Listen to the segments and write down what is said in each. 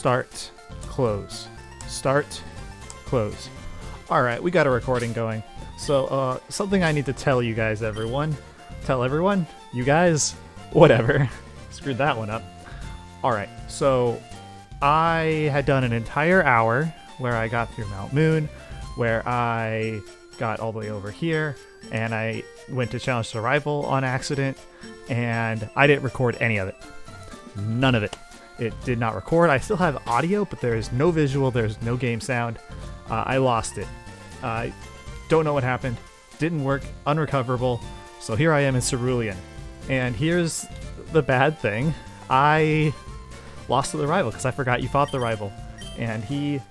start, close, start, close. Alright, we got a recording going. So, something I need to tell you guys, everyone. Tell everyone? You guys? Whatever. Screwed that one up. Alright, so I had done an entire hour where I got through Mount Moon, where I got all the way over here, and I went to Challenge Survival on accident, and I didn't record any of it. None of it. It did not record. I still have audio, but there is no visual, there's no game sound. I lost it. I don't know what happened. Didn't work. Unrecoverable. So here I am in Cerulean. And here's the bad thing. I lost to the rival because I forgot you fought the rival. And he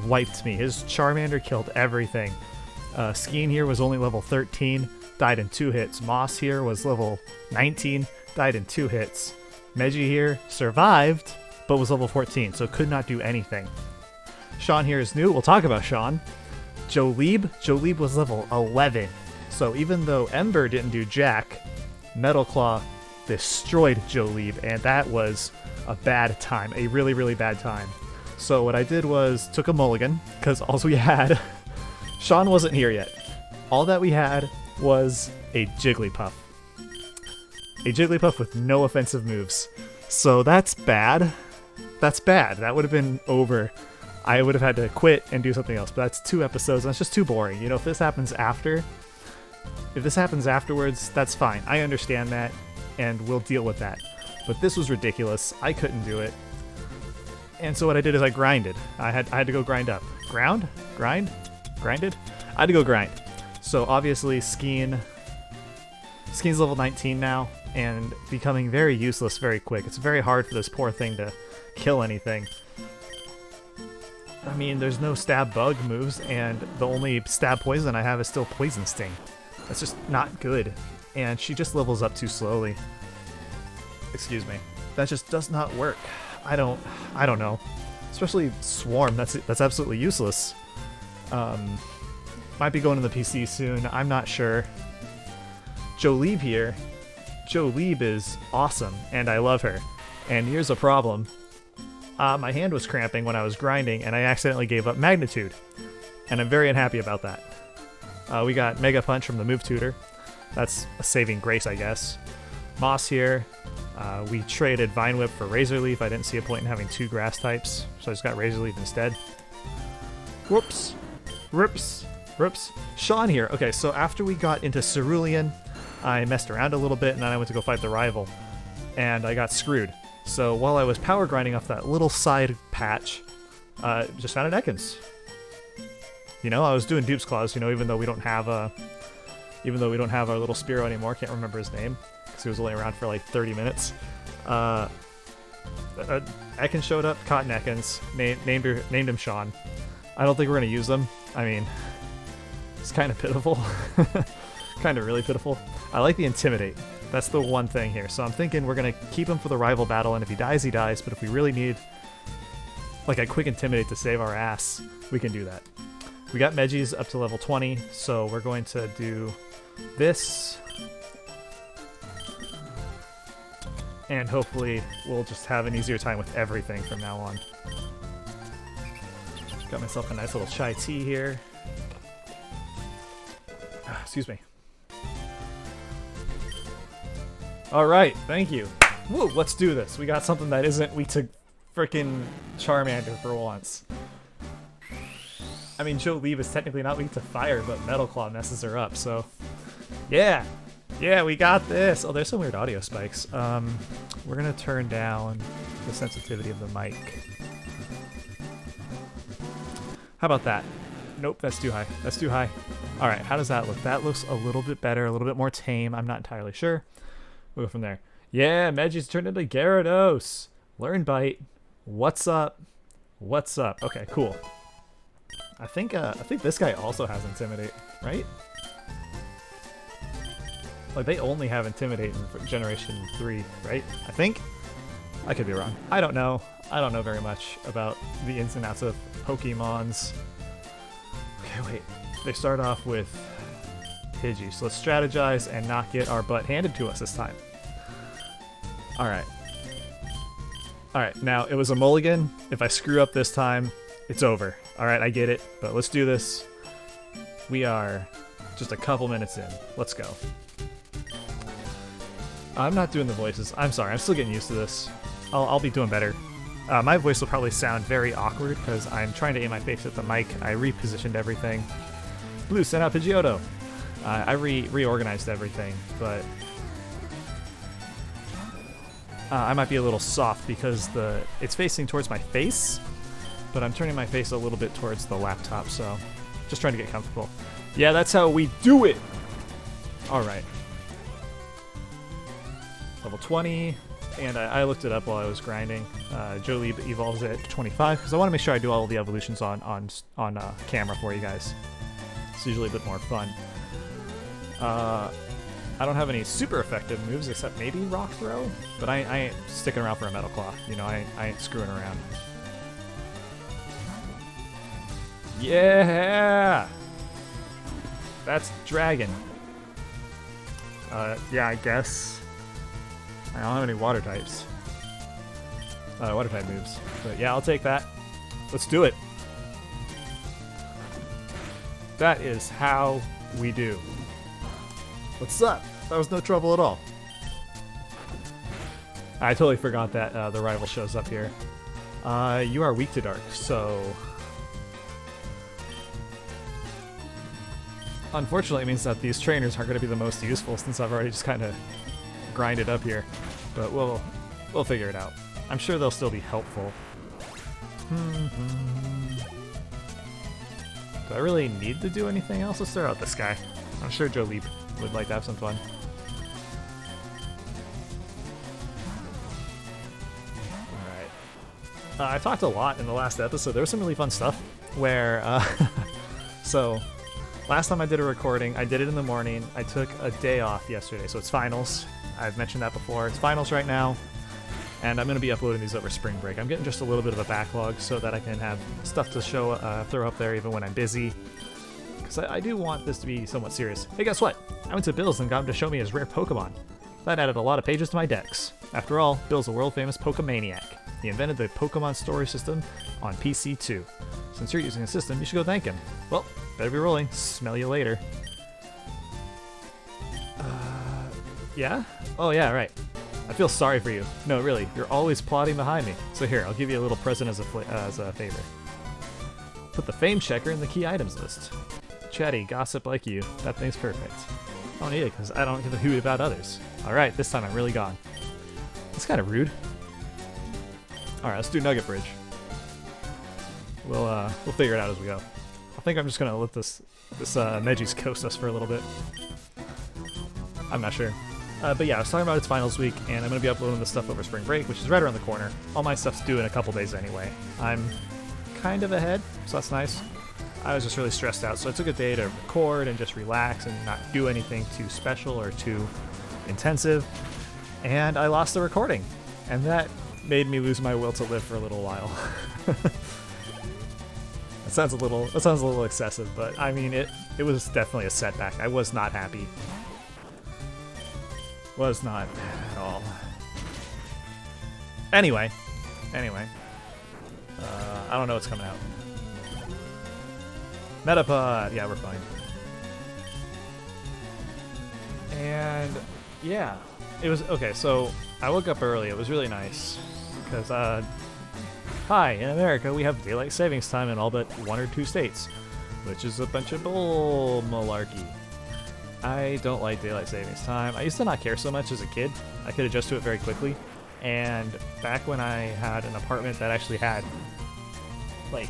wiped me. His Charmander killed everything. Skeen here was only level 13, died in 2 hits. Moss here was level 19, died in 2 hits. Meji here survived, but was level 14, so could not do anything. Sean here is new. We'll talk about Sean. Jolib was level 11. So even though Ember didn't do jack, Metal Claw destroyed Jolib, and that was a bad time. A really, really bad time. So what I did was took a mulligan, because all we had... Sean wasn't here yet. All that we had was a Jigglypuff. A Jigglypuff with no offensive moves. So that's bad. That's bad. That would have been over. I would have had to quit and do something else, but that's 2 episodes, and that's just too boring. You know, if this happens afterwards, that's fine. I understand that, and we'll deal with that. But this was ridiculous. I couldn't do it. And so what I did is I grinded. I had to go grind up. Grinded? I had to go grind. So obviously Skeen's level 19 now, and becoming very useless very quick. It's very hard for this poor thing to kill anything. I mean, there's no stab bug moves, and the only stab poison I have is still Poison Sting. That's just not good. And she just levels up too slowly. Excuse me. That just does not work. I don't know. Especially Swarm, that's absolutely useless. Might be going to the PC soon, I'm not sure. Jolib here. Jolib is awesome, and I love her. And here's a problem. My hand was cramping when I was grinding, and I accidentally gave up Magnitude. And I'm very unhappy about that. We got Mega Punch from the Move Tutor. That's a saving grace, I guess. Moss here. We traded Vine Whip for Razor Leaf. I didn't see a point in having 2 grass types, so I just got Razor Leaf instead. Whoops. Rips. Sean here. Okay, so after we got into Cerulean, I messed around a little bit, and then I went to go fight the rival. And I got screwed. So while I was power grinding off that little side patch, just found an Ekans. You know, I was doing Dupe's Claws, you know, even though we don't have our little Spearow anymore. Can't remember his name, because he was only around for like 30 minutes. Ekans showed up, caught an Ekans, named him Sean. I don't think we're going to use them. I mean, it's kind of pitiful. Kind of really pitiful. I like the Intimidate. That's the one thing here. So I'm thinking we're going to keep him for the rival battle, and if he dies, he dies. But if we really need like a quick Intimidate to save our ass, we can do that. We got Megis up to level 20, so we're going to do this. And hopefully we'll just have an easier time with everything from now on. Got myself a nice little chai tea here. Excuse me. Alright, thank you. Woo, let's do this. We got something that isn't weak to frickin' Charmander for once. I mean, Jolib is technically not weak to fire, but Metal Claw messes her up, so... Yeah! Yeah, we got this! Oh, there's some weird audio spikes. We're gonna turn down the sensitivity of the mic. How about that? Nope, that's too high. That's too high. Alright, how does that look? That looks a little bit better, a little bit more tame. I'm not entirely sure. We'll go from there. Yeah, Meji's turned into Gyarados. Learn Bite. What's up? What's up? Okay, cool. I think this guy also has Intimidate, right? Like, they only have Intimidate in Generation 3, right? I think? I could be wrong. I don't know. I don't know very much about the ins and outs of Pokemons. Okay, wait. They start off with Pidgey, so let's strategize and not get our butt handed to us this time. Alright. Alright, now it was a mulligan. If I screw up this time, it's over. Alright, I get it, but let's do this. We are just a couple minutes in. Let's go. I'm not doing the voices. I'm sorry, I'm still getting used to this. I'll be doing better. My voice will probably sound very awkward because I'm trying to aim my face at the mic. I repositioned everything. Blue, send out Pidgeotto. I reorganized everything, but I might be a little soft because it's facing towards my face, but I'm turning my face a little bit towards the laptop, so just trying to get comfortable. Yeah, that's how we do it! Alright. Level 20, and I looked it up while I was grinding. Jolie evolves at 25, because I want to make sure I do all the evolutions on camera for you guys. It's usually a bit more fun. I don't have any super effective moves except maybe Rock Throw, but I ain't sticking around for a Metal Claw. You know, I ain't screwing around. Yeah! That's Dragon. Yeah, I guess. I don't have any water types. Water type moves. But yeah, I'll take that. Let's do it. That is how we do. What's up? That was no trouble at all. I totally forgot that the rival shows up here. You are weak to dark, so... Unfortunately, it means that these trainers aren't going to be the most useful since I've already just kind of grinded up here. But we'll figure it out. I'm sure they'll still be helpful. Do I really need to do anything else? Let's start out this guy. I'm sure Jolie would like to have some fun. Alright. I talked a lot in the last episode. There was some really fun stuff where... so, last time I did a recording, I did it in the morning. I took a day off yesterday, so it's finals. I've mentioned that before. It's finals right now, and I'm going to be uploading these over spring break. I'm getting just a little bit of a backlog so that I can have stuff to show, throw up there even when I'm busy. Because I do want this to be somewhat serious. Hey, guess what? I went to Bill's and got him to show me his rare Pokemon. That added a lot of pages to my decks. After all, Bill's a world-famous Pokemaniac. He invented the Pokemon storage system on PC too. Since you're using a system, you should go thank him. Well, better be rolling. Smell you later. Yeah? Oh yeah, right. I feel sorry for you. No, really, you're always plotting behind me. So here, I'll give you a little present as a favor. Put the fame checker in the key items list. Chatty, gossip like you. That thing's perfect. I don't need it because I don't give a hoot about others. Alright, this time I'm really gone. That's kind of rude. Alright, let's do Nugget Bridge. We'll figure it out as we go. I think I'm just gonna let this Megis coast us for a little bit. I'm not sure. But yeah, I was talking about its finals week, and I'm gonna be uploading this stuff over spring break, which is right around the corner. All my stuff's due in a couple days anyway. I'm kind of ahead, so that's nice. I was just really stressed out, so I took a day to record and just relax and not do anything too special or too intensive. And I lost the recording, and that made me lose my will to live for a little while. That sounds a little excessive, but I mean it was definitely a setback. I was not happy. Was not at all. Anyway. I don't know what's coming out. Metapod! Yeah, we're fine. And yeah, it was okay. So I woke up early. It was really nice because hi, in America we have daylight savings time in all but 1 or 2 states, which is a bunch of bull malarkey. I don't like daylight savings time. I used to not care so much as a kid. I could adjust to it very quickly. And back when I had an apartment that actually had like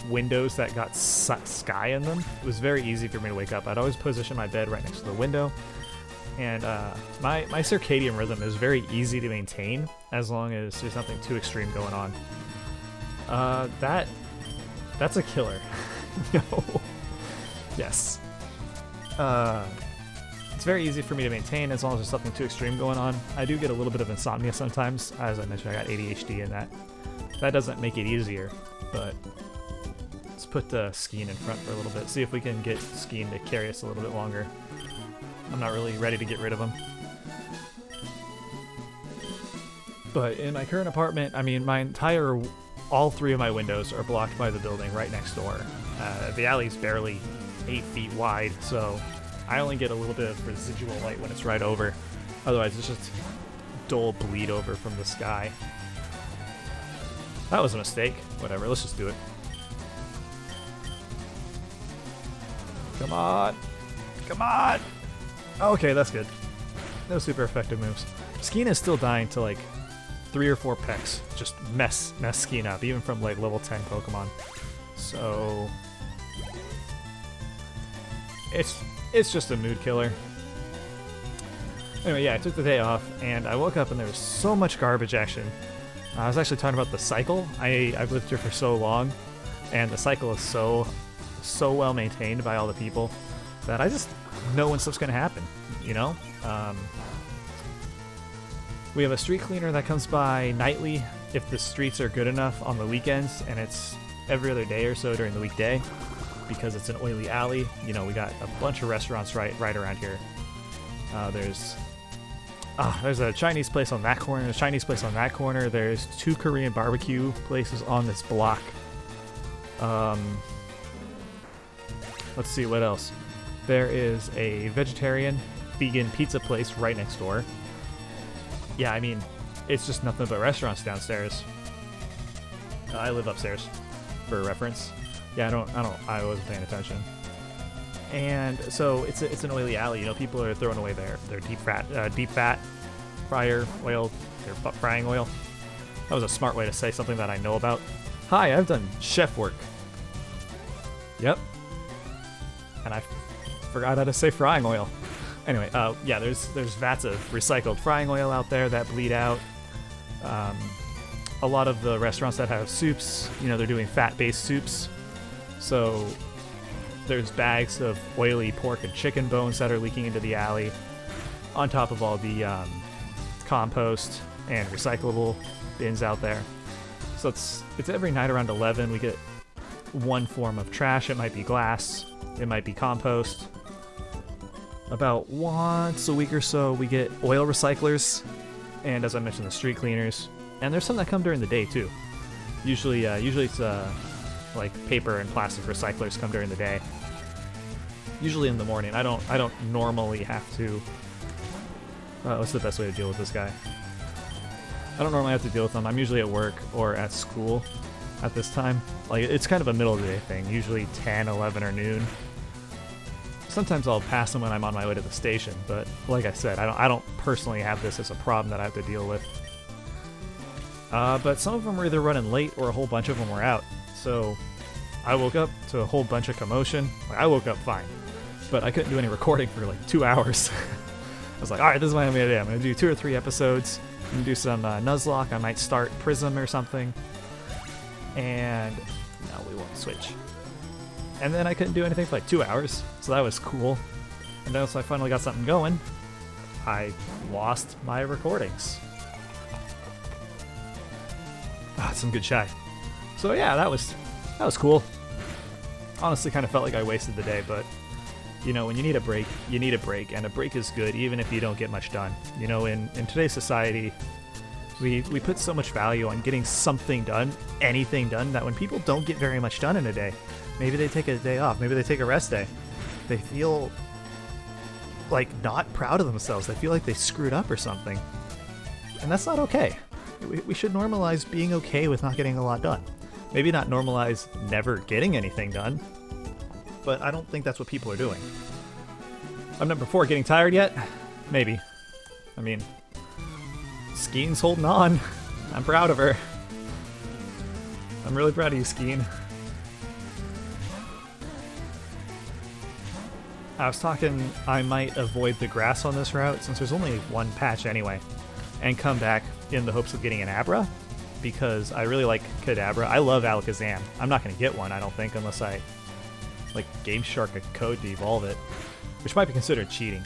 windows that got sky in them, it was very easy for me to wake up. I'd always position my bed right next to the window. And my circadian rhythm is very easy to maintain as long as there's nothing too extreme going on. That's a killer. No. Yes. It's very easy for me to maintain as long as there's something too extreme going on. I do get a little bit of insomnia sometimes. As I mentioned, I got ADHD, and that doesn't make it easier. But let's put Skeen in front for a little bit. See if we can get Skeen to carry us a little bit longer. I'm not really ready to get rid of him. But in my current apartment, I mean, all 3 of my windows are blocked by the building right next door. The alley's barely 8 feet wide, so I only get a little bit of residual light when it's right over. Otherwise, it's just dull bleed over from the sky. That was a mistake. Whatever, let's just do it. Come on. Come on. Okay, that's good. No super effective moves. Skeen is still dying to like 3 or 4 pecks. Just mess Skeen up, even from like level 10 Pokemon. So it's just a mood killer. Anyway, yeah, I took the day off and I woke up and there was so much garbage action. I was actually talking about the cycle. I've lived here for so long, and the cycle is so well maintained by all the people that I just know when stuff's gonna happen, you know? We have a street cleaner that comes by nightly if the streets are good enough on the weekends, and it's every other day or so during the weekday because it's an oily alley. You know, we got a bunch of restaurants right around here. There's a Chinese place on that corner, there's a Chinese place on that corner, there's 2 Korean barbecue places on this block. Let's see, what else? There is a vegetarian, vegan pizza place right next door. Yeah, I mean, it's just nothing but restaurants downstairs. I live upstairs, for reference. Yeah, I wasn't paying attention. And so it's an oily alley. You know, people are throwing away their deep fat fryer oil, their frying oil. That was a smart way to say something that I know about. Hi, I've done chef work. Yep. And I forgot how to say frying oil. Anyway, yeah, there's vats of recycled frying oil out there that bleed out. A lot of the restaurants that have soups, you know, they're doing fat-based soups. So there's bags of oily pork and chicken bones that are leaking into the alley, on top of all the compost and recyclable bins out there. So it's every night around 11 we get one form of trash. It might be glass, it might be compost. About once a week or so we get oil recyclers, and as I mentioned, the street cleaners. And there's some that come during the day too. Usually it's like paper and plastic recyclers come during the day. Usually in the morning. I don't normally have to. What's the best way to deal with this guy? I don't normally have to deal with them. I'm usually at work or at school at this time. Like, it's kind of a middle of the day thing. Usually 10, 11, or noon. Sometimes I'll pass them when I'm on my way to the station, but like I said, I don't personally have this as a problem that I have to deal with. But some of them were either running late or a whole bunch of them were out. So I woke up to a whole bunch of commotion. Like, I woke up fine, but I couldn't do any recording for like 2 hours. I was like, alright, this is what I'm going to do. I'm going to do 2 or 3 episodes. I'm going to do some Nuzlocke. I might start Prism or something. And no, we won't switch. And then I couldn't do anything for like 2 hours, so that was cool. And then once I finally got something going, I lost my recordings. Some good shy. So yeah, that was cool. Honestly, kind of felt like I wasted the day, but you know, when you need a break, you need a break, and a break is good even if you don't get much done. You know, in today's society, we put so much value on getting something done, anything done, that when people don't get very much done in a day, maybe they take a day off, maybe they take a rest day, they feel like not proud of themselves. They feel like they screwed up or something. And that's not okay. We should normalize being okay with not getting a lot done. Maybe not normalize never getting anything done, but I don't think that's what people are doing. I'm number 4, getting tired yet? Maybe. I mean, Skeen's holding on. I'm proud of her. I'm really proud of you, Skeen. I was talking I might avoid the grass on this route since there's only one patch anyway, and come back in the hopes of getting an Abra, because I really like Kadabra. I love Alakazam. I'm not going to get one, I don't think, unless I like Game Shark a code to evolve it, which might be considered cheating.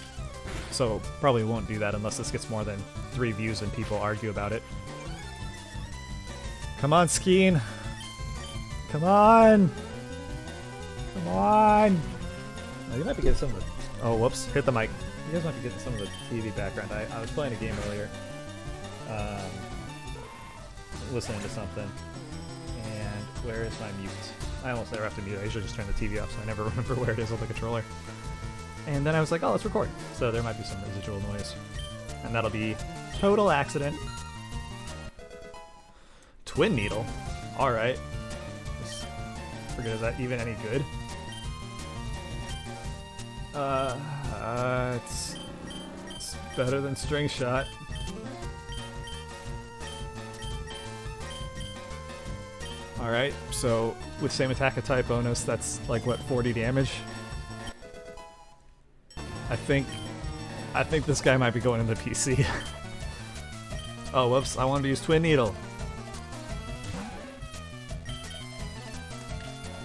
So probably won't do that unless this gets more than 3 views and people argue about it. Come on, Skeen. Come on. Come on. You might be getting some of the... Oh, whoops. Hit the mic. You guys might be getting some of the TV background. I was playing a game earlier. listening to something. And where is my mute? I almost never have to mute. I usually just turn the TV off, so I never remember where it is on the controller. And then I was like, oh, let's record. So there might be some residual noise. And that'll be total accident. Twin needle? Alright. Forget, is that even any good? It's better than string shot. Alright, so with same attack type bonus, that's like what, 40 damage? I think this guy might be going into PC. Oh, whoops, I wanted to use Twin Needle.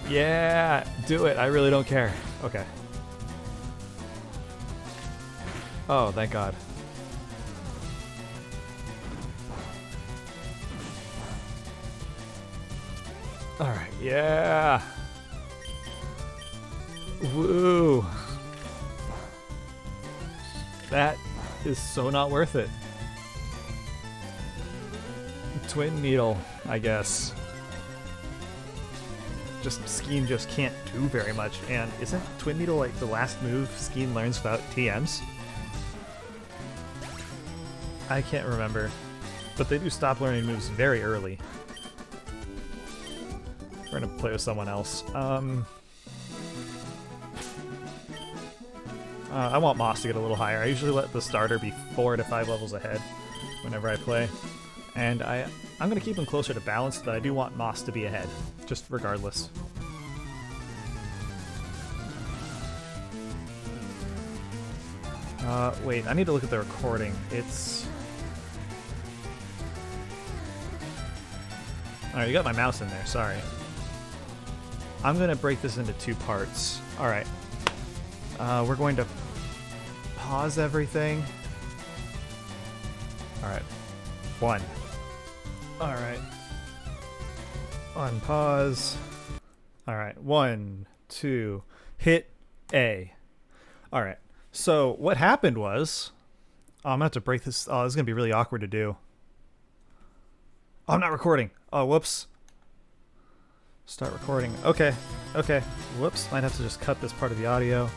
Yeah, do it, I really don't care. Okay. Oh, thank God. Alright, yeah! Woo! That is so not worth it. Twin Needle, I guess. Skeen just can't do very much, and isn't Twin Needle like the last move Skeen learns without TMs? I can't remember, but they do stop learning moves very early. We're gonna play with someone else. I want Moss to get a little higher. I usually let the starter be 4 to 5 levels ahead whenever I play. And I'm going to keep him closer to balanced, but I do want Moss to be ahead, just regardless. Wait, I need to look at the recording. It's... Alright, you got my mouse in there, sorry. I'm going to break this into 2 parts. Alright. We're going to pause everything. Alright. 1. Alright. Unpause. Alright. 1, 2. Hit A. Alright. So, what happened was... Oh, I'm gonna have to break this... Oh, this is gonna be really awkward to do. Oh, I'm not recording. Oh, whoops. Start recording. Okay. Okay. Whoops. Might have to just cut this part of the audio.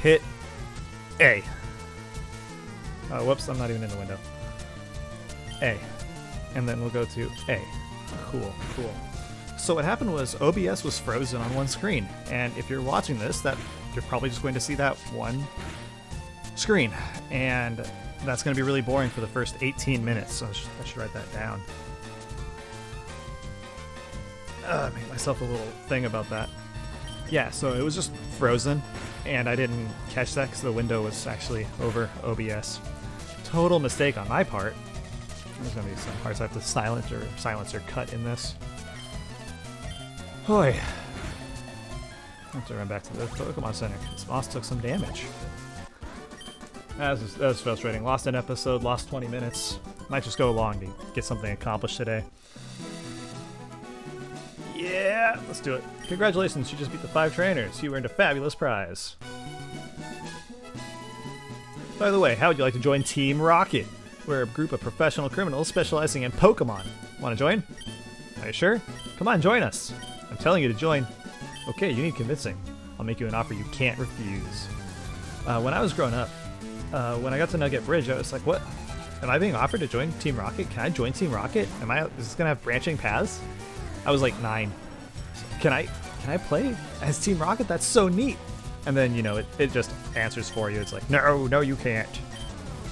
Hit A. Whoops, I'm not even in the window. A. And then we'll go to A. Cool, cool. So what happened was OBS was frozen on one screen, and if you're watching this, that you're probably just going to see that one screen, and that's going to be really boring for the first 18 minutes, so I should write that down. I made myself a little thing about that. Yeah, so it was just frozen, and I didn't catch that because the window was actually over OBS. Total mistake on my part. There's going to be some parts I have to silence or cut in this. Hoy. I have to run back to the Pokemon Center. This boss took some damage. That was frustrating. Lost an episode, lost 20 minutes. Might just go along to get something accomplished today. Yeah, let's do it. Congratulations, you just beat the 5 trainers. You earned a fabulous prize. By the way, how would you like to join Team Rocket? We're a group of professional criminals specializing in Pokemon. Want to join? Are you sure? Come on, join us. I'm telling you to join. Okay, you need convincing. I'll make you an offer you can't refuse. When I was growing up, when I got to Nugget Bridge, I was like, what? Am I being offered to join Team Rocket? Can I join Team Rocket? Is this going to have branching paths? I was like 9. Can I play as Team Rocket? That's so neat. And then, you know, it just answers for you. It's like, no, you can't.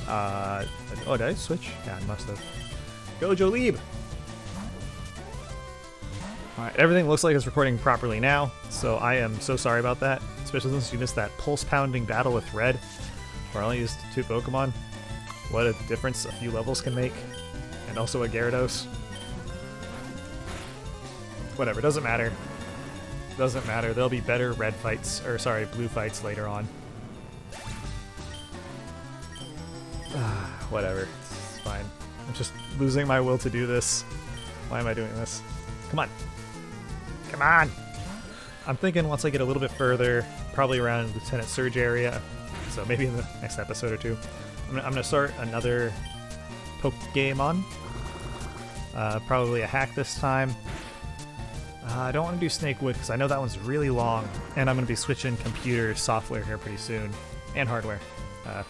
Oh, did I switch? Yeah, I must have. Go, Jolib! Alright, everything looks like it's recording properly now, so I am so sorry about that. Especially since you missed that pulse-pounding battle with Red, where I only used 2 Pokemon. What a difference a few levels can make. And also a Gyarados. Whatever, doesn't matter. Doesn't matter. There'll be better red fights, or sorry, blue fights later on. Whatever. It's fine. I'm just losing my will to do this. Why am I doing this? Come on. Come on! I'm thinking once I get a little bit further, probably around Lieutenant Surge area, so maybe in the next episode or 2, I'm gonna start another Pokemon. Probably a hack this time. I don't want to do Snakewood because I know that one's really long, and I'm going to be switching computer software here pretty soon, and hardware.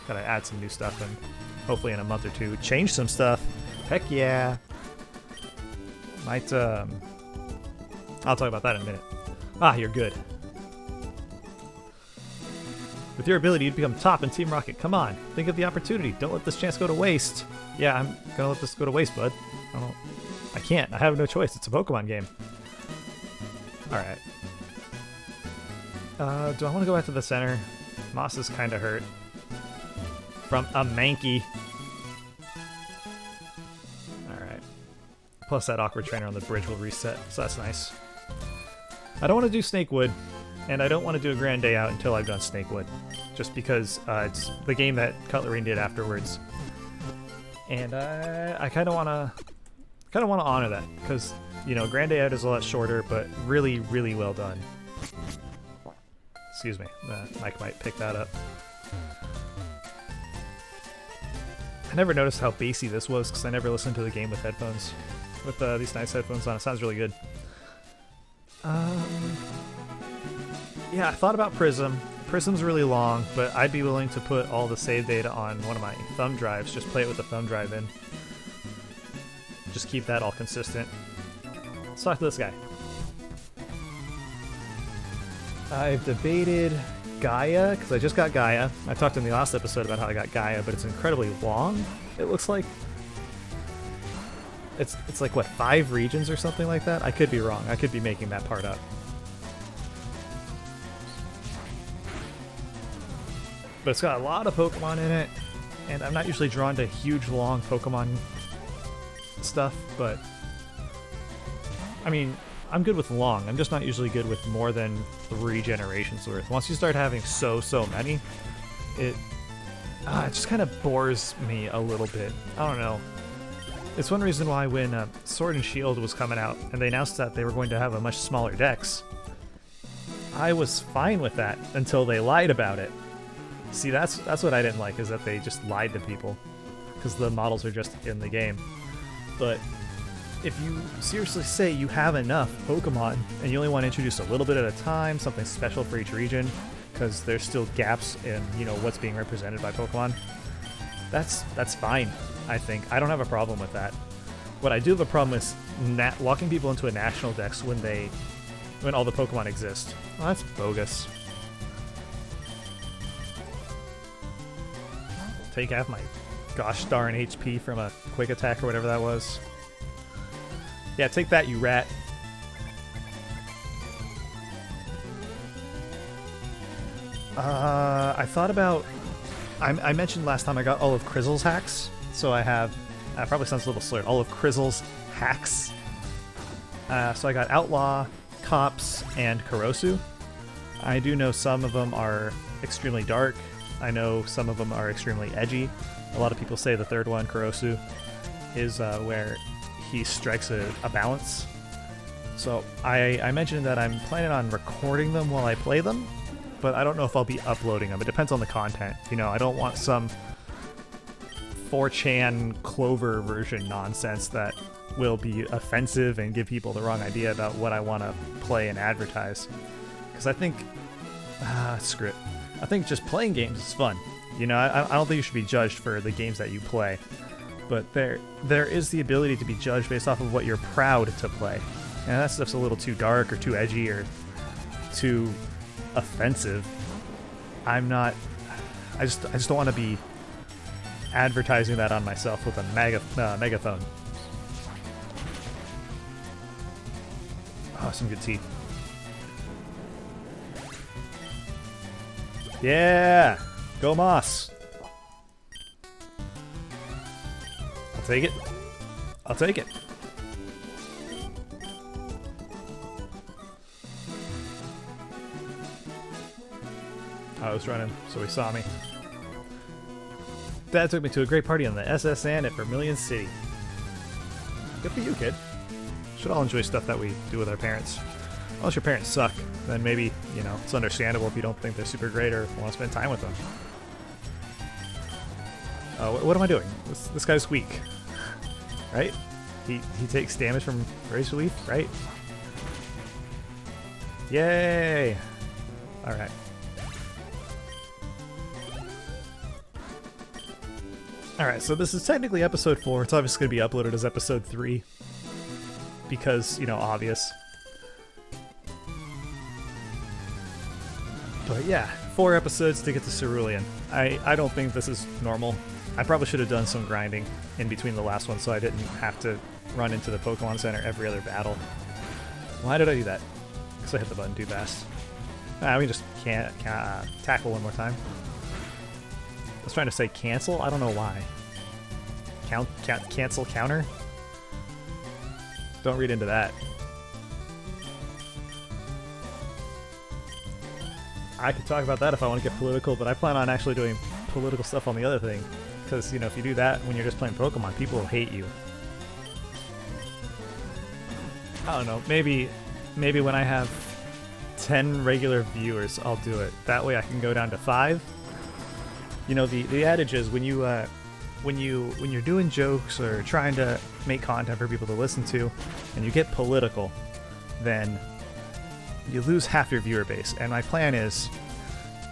Gotta add some new stuff, and hopefully in a month or two change some stuff. Heck yeah! Might, I'll talk about that in a minute. Ah, you're good. With your ability, you'd become top in Team Rocket. Come on, think of the opportunity. Don't let this chance go to waste. Yeah, I'm gonna let this go to waste, bud. I can't. I have no choice. It's a Pokemon game. Alright. Do I want to go back to the center? Moss is kind of hurt. From a Mankey. Alright. Plus that awkward trainer on the bridge will reset, so that's nice. I don't want to do Snakewood, and I don't want to do a Grand Day Out until I've done Snakewood. Just because it's the game that Cutlery did afterwards. And I kind of want to honor that, because, you know, Grand Day Out is a lot shorter, but really, really well done. Excuse me, the mic might pick that up. I never noticed how bassy this was, because I never listened to the game with headphones. With these nice headphones on, it sounds really good. Yeah, I thought about Prism. Prism's really long, but I'd be willing to put all the save data on one of my thumb drives, just play it with the thumb drive in. Just keep that all consistent. Let's talk to this guy. I've debated Gaia, because I just got Gaia. I talked in the last episode about how I got Gaia, but it's incredibly long, it looks like. It's like, what, 5 regions or something like that? I could be wrong. I could be making that part up. But it's got a lot of Pokemon in it, and I'm not usually drawn to huge, long Pokemon stuff, but I mean, I'm good with long. I'm just not usually good with more than 3 generations worth. Once you start having so many, it just kind of bores me a little bit. I don't know. It's one reason why when Sword and Shield was coming out and they announced that they were going to have a much smaller dex, I was fine with that until they lied about it. See, that's what I didn't like, is that they just lied to people, because the models are just in the game. But if you seriously say you have enough Pokemon and you only want to introduce a little bit at a time, something special for each region, because there's still gaps in, you know, what's being represented by Pokemon, that's fine, I think. I don't have a problem with that. What I do have a problem is locking people into a national dex when all the Pokemon exist. Well, that's bogus. Take half my gosh darn HP from a quick attack or whatever that was. Yeah, take that, you rat. I thought about... I mentioned last time I got all of Krizzle's hacks, so I have... probably sounds a little slurred. All of Krizzle's hacks. So I got Outlaw, Cops, and Kurosu. I do know some of them are extremely dark. I know some of them are extremely edgy. A lot of people say the third one, Kurosu, is where he strikes a balance. So I mentioned that I'm planning on recording them while I play them, but I don't know if I'll be uploading them. It depends on the content. You know, I don't want some 4chan Clover version nonsense that will be offensive and give people the wrong idea about what I want to play and advertise. Because I think... screw it. I think just playing games is fun. You know, I don't think you should be judged for the games that you play. But there is the ability to be judged based off of what you're proud to play. And that stuff's a little too dark or too edgy or too offensive. I'm not... I just don't want to be advertising that on myself with a megaphone. Oh, some good tea. Yeah! Go Moss! I'll take it. I'll take it. I was running, so he saw me. Dad took me to a great party on the SSN at Vermilion City. Good for you, kid. Should all enjoy stuff that we do with our parents. Unless your parents suck, then maybe, you know, it's understandable if you don't think they're super great or want to spend time with them. What am I doing? This guy's weak. Right? He takes damage from Raise Relief, right? Yay! Alright. Alright, so this is technically episode 4. It's obviously going to be uploaded as episode 3. Because, you know, obvious. But yeah, 4 episodes to get to Cerulean. I don't think this is normal. I probably should have done some grinding in between the last one so I didn't have to run into the Pokemon Center every other battle. Why did I do that? Because I hit the button too fast. We just can't tackle one more time. I was trying to say cancel? I don't know why. Cancel counter? Don't read into that. I could talk about that if I want to get political, but I plan on actually doing political stuff on the other thing. Because, you know, if you do that when you're just playing Pokemon, people will hate you. I don't know, maybe when I have 10 regular viewers, I'll do it. That way I can go down to 5. You know, the adage is when you're doing jokes or trying to make content for people to listen to, and you get political, then you lose half your viewer base. And my plan is,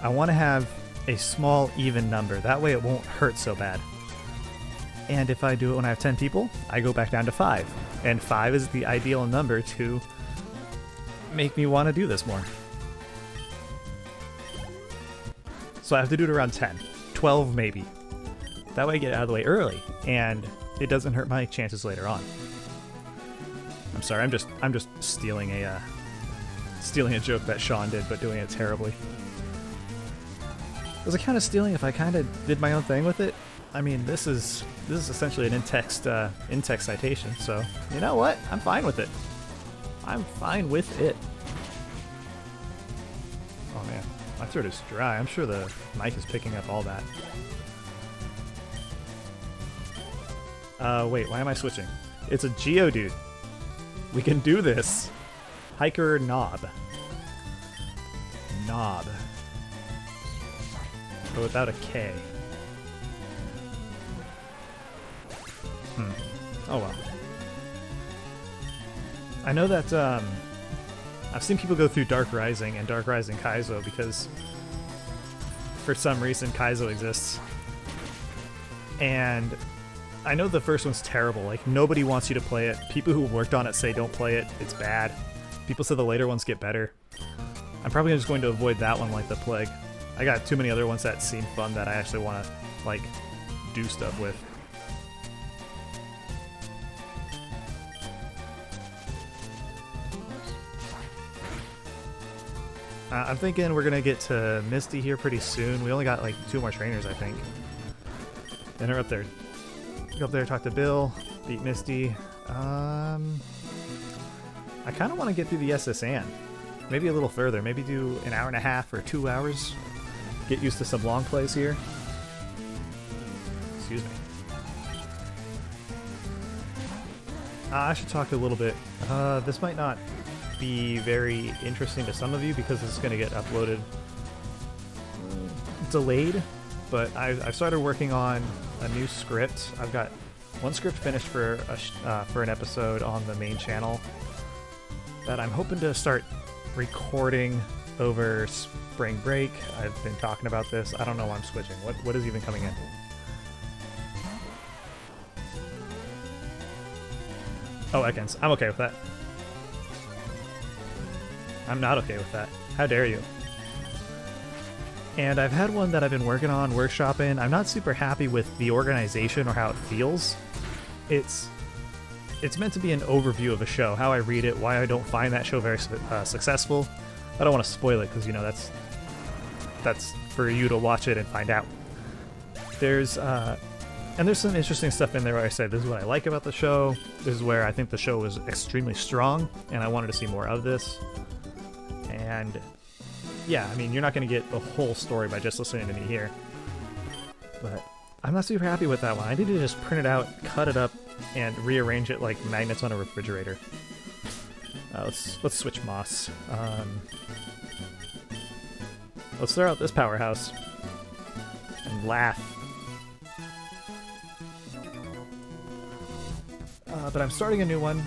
I want to have a small, even number. That way it won't hurt so bad. And if I do it when I have 10 people, I go back down to 5. And 5 is the ideal number to make me want to do this more. So I have to do it around 10. 12 maybe. That way I get it out of the way early, and it doesn't hurt my chances later on. I'm sorry, I'm just stealing a joke that Sean did, but doing it terribly. Was it kind of stealing if I kind of did my own thing with it? I mean, this is essentially an in-text citation, so you know what? I'm fine with it. I'm fine with it. Oh man, my throat is dry. I'm sure the mic is picking up all that. Wait, why am I switching? It's a Geodude. We can do this. Hiker Knob. Knob. But without a K. Oh well. I know that, I've seen people go through Dark Rising and Dark Rising Kaizo because for some reason Kaizo exists. And I know the first one's terrible. Like, nobody wants you to play it. People who worked on it say don't play it. It's bad. People say the later ones get better. I'm probably just going to avoid that one like the plague. I got too many other ones that seem fun that I actually want to, like, do stuff with. I'm thinking we're going to get to Misty here pretty soon. We only got, like, 2 more trainers, I think. Then we're up there. Go up there, talk to Bill, beat Misty. I kind of want to get through the SS Anne. Maybe a little further. Maybe do an hour and a half or 2 hours. Get used to some long plays here. Excuse me. I should talk a little bit. This might not be very interesting to some of you because this is going to get uploaded delayed. But I've started working on a new script. I've got one script finished for an episode on the main channel that I'm hoping to start recording over spring break. I've been talking about this. I don't know why I'm switching. What is even coming in? Oh, Ekans. I'm okay with that. I'm not okay with that. How dare you? And I've had one that I've been working on, workshopping. I'm not super happy with the organization or how it feels. It's meant to be an overview of a show, how I read it, why I don't find that show very successful. I don't want to spoil it because, you know, that's for you to watch it and find out. There's some interesting stuff in there where I said, this is what I like about the show. This is where I think the show was extremely strong, and I wanted to see more of this. And yeah, I mean, you're not going to get the whole story by just listening to me here. But I'm not super happy with that one. I need to just print it out, cut it up, and rearrange it like magnets on a refrigerator. Let's switch moss. Let's throw out this powerhouse and laugh. but I'm starting a new one.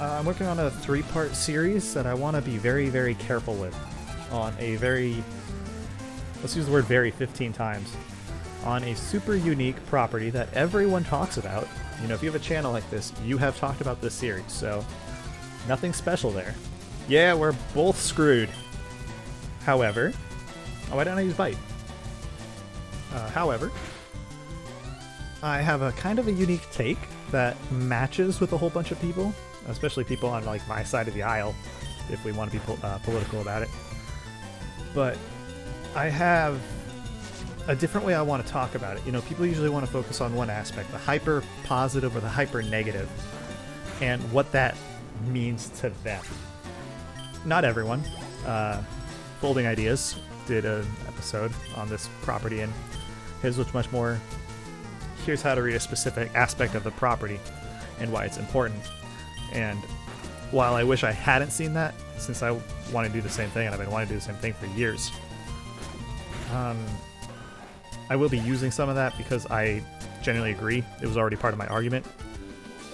I'm working on a 3-part series that I want to be very, very careful with. On a very, let's use the word very 15 times. On a super unique property that everyone talks about. You know, if you have a channel like this, you have talked about this series, so nothing special there. Yeah, we're both screwed. However, oh, why didn't I use bite? However, I have a kind of a unique take that matches with a whole bunch of people, especially people on like my side of the aisle, if we want to be political about it. But I have a different way I want to talk about it. You know, people usually want to focus on one aspect, the hyper positive or the hyper negative, and what that means to them. Not everyone. Folding Ideas did an episode on this property, and his was much more, here's how to read a specific aspect of the property and why it's important. And while I wish I hadn't seen that, since I want to do the same thing, and I've been wanting to do the same thing for years, I will be using some of that because I genuinely agree. It was already part of my argument.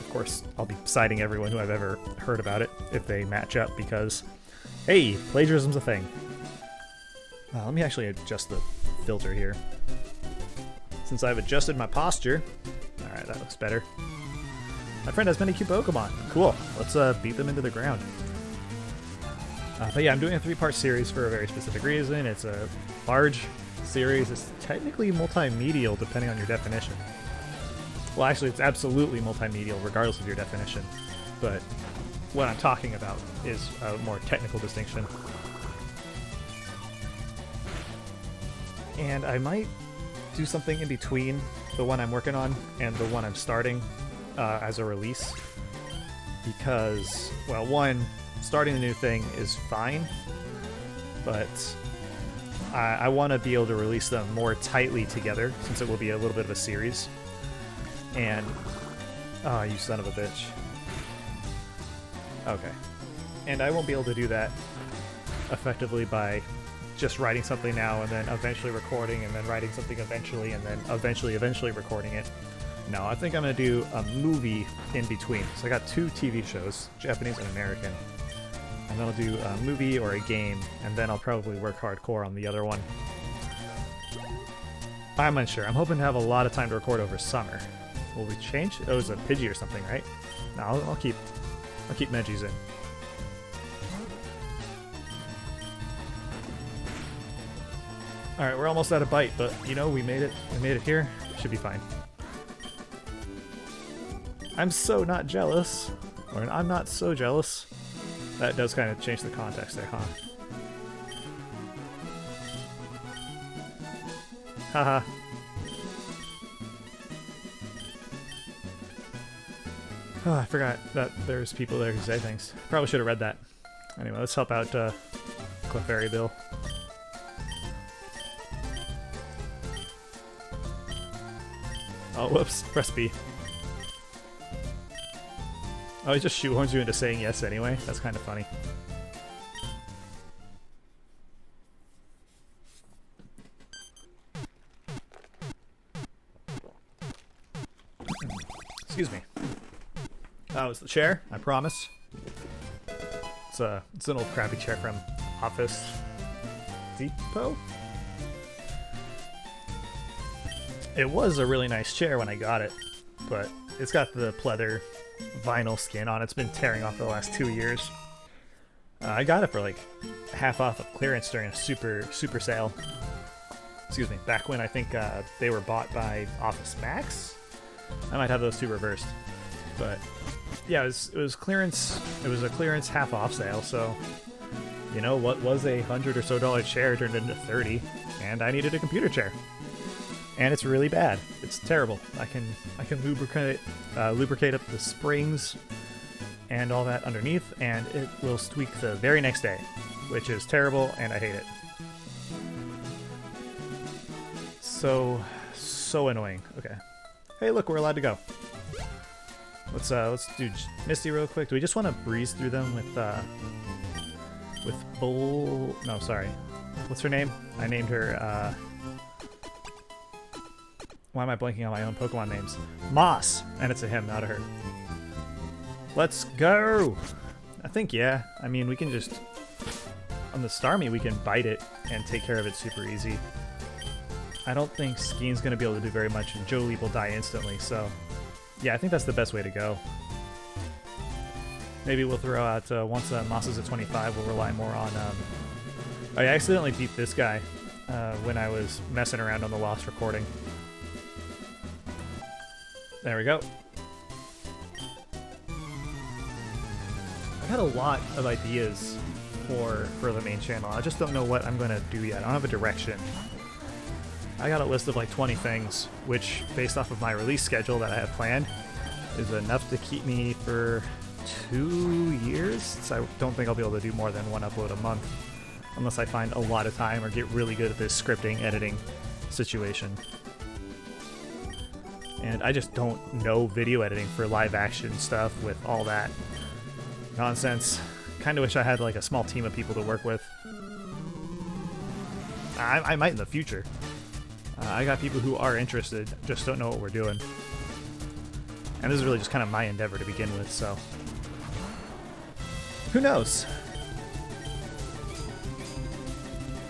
Of course, I'll be citing everyone who I've ever heard about it if they match up because, hey, plagiarism's a thing. Let me actually adjust the filter here. Since I've adjusted my posture. Alright, that looks better. My friend has many cute Pokemon. Cool. Let's beat them into the ground. But yeah, I'm doing a 3-part series for a very specific reason. It's a large series. It's technically multimedial depending on your definition. Well, actually, it's absolutely multimedial regardless of your definition. But what I'm talking about is a more technical distinction. And I might do something in between the one I'm working on and the one I'm starting as a release. Because, well, one, starting the new thing is fine, but I want to be able to release them more tightly together since it will be a little bit of a series. And, oh, you son of a bitch. Okay. And I won't be able to do that effectively by just writing something now and then eventually recording and then writing something eventually and then eventually recording it. No, I think I'm going to do a movie in between. So I got 2 TV shows, Japanese and American. And then I'll do a movie or a game, and then I'll probably work hardcore on the other one. I'm unsure. I'm hoping to have a lot of time to record over summer. Will we change? Oh, it's a Pidgey or something, right? No, I'll keep Megis in. Alright, we're almost out of bite, but you know, we made it. We made it here. Should be fine. I'm so not jealous. Or I'm not so jealous. That does kind of change the context there, huh? Haha. Oh, I forgot that there's people there who say things. Probably should have read that. Anyway, let's help out Clefairy Bill. Oh, whoops. Press B. Oh, he just shoehorns you into saying yes anyway? That's kind of funny. Excuse me. Oh, it's the chair, I promise. It's an old crappy chair from Office Depot? It was a really nice chair when I got it, but it's got the pleather vinyl skin on. It's been tearing off for the last 2 years. I got it for like half off of clearance during a super sale. Excuse me, back when I think they were bought by Office Max? I might have those two reversed. But yeah, it was clearance. It was a clearance half off sale, so you know what was a $100 or so chair turned into 30, and I needed a computer chair. And it's really bad. It's terrible. I can lubricate up the springs and all that underneath, and it will squeak the very next day, which is terrible, and I hate it. So annoying. Okay. Hey, look, we're allowed to go. Let's do Misty real quick. Do we just want to breeze through them with Bull? No, sorry. What's her name? I named her. Why am I blanking on my own Pokemon names? Moss, and it's a him, not a her. Let's go! I think, yeah. I mean, we can just... On the Starmie, we can bite it and take care of it super easy. I don't think Skeen's going to be able to do very much, and Jolie will die instantly, so... Yeah, I think that's the best way to go. Maybe we'll throw out, once Moss is at 25, we'll rely more on... I accidentally beat this guy when I was messing around on the Lost recording. There we go. I've had a lot of ideas for the main channel. I just don't know what I'm going to do yet. I don't have a direction. I got a list of like 20 things, which, based off of my release schedule that I have planned, is enough to keep me for 2 years. So I don't think I'll be able to do more than one upload a month, unless I find a lot of time or get really good at this scripting, editing situation. And I just don't know video editing for live action stuff with all that nonsense. Kind of wish I had like a small team of people to work with. I might in the future. I got people who are interested, just don't know what we're doing. And this is really just kind of my endeavor to begin with, so... Who knows?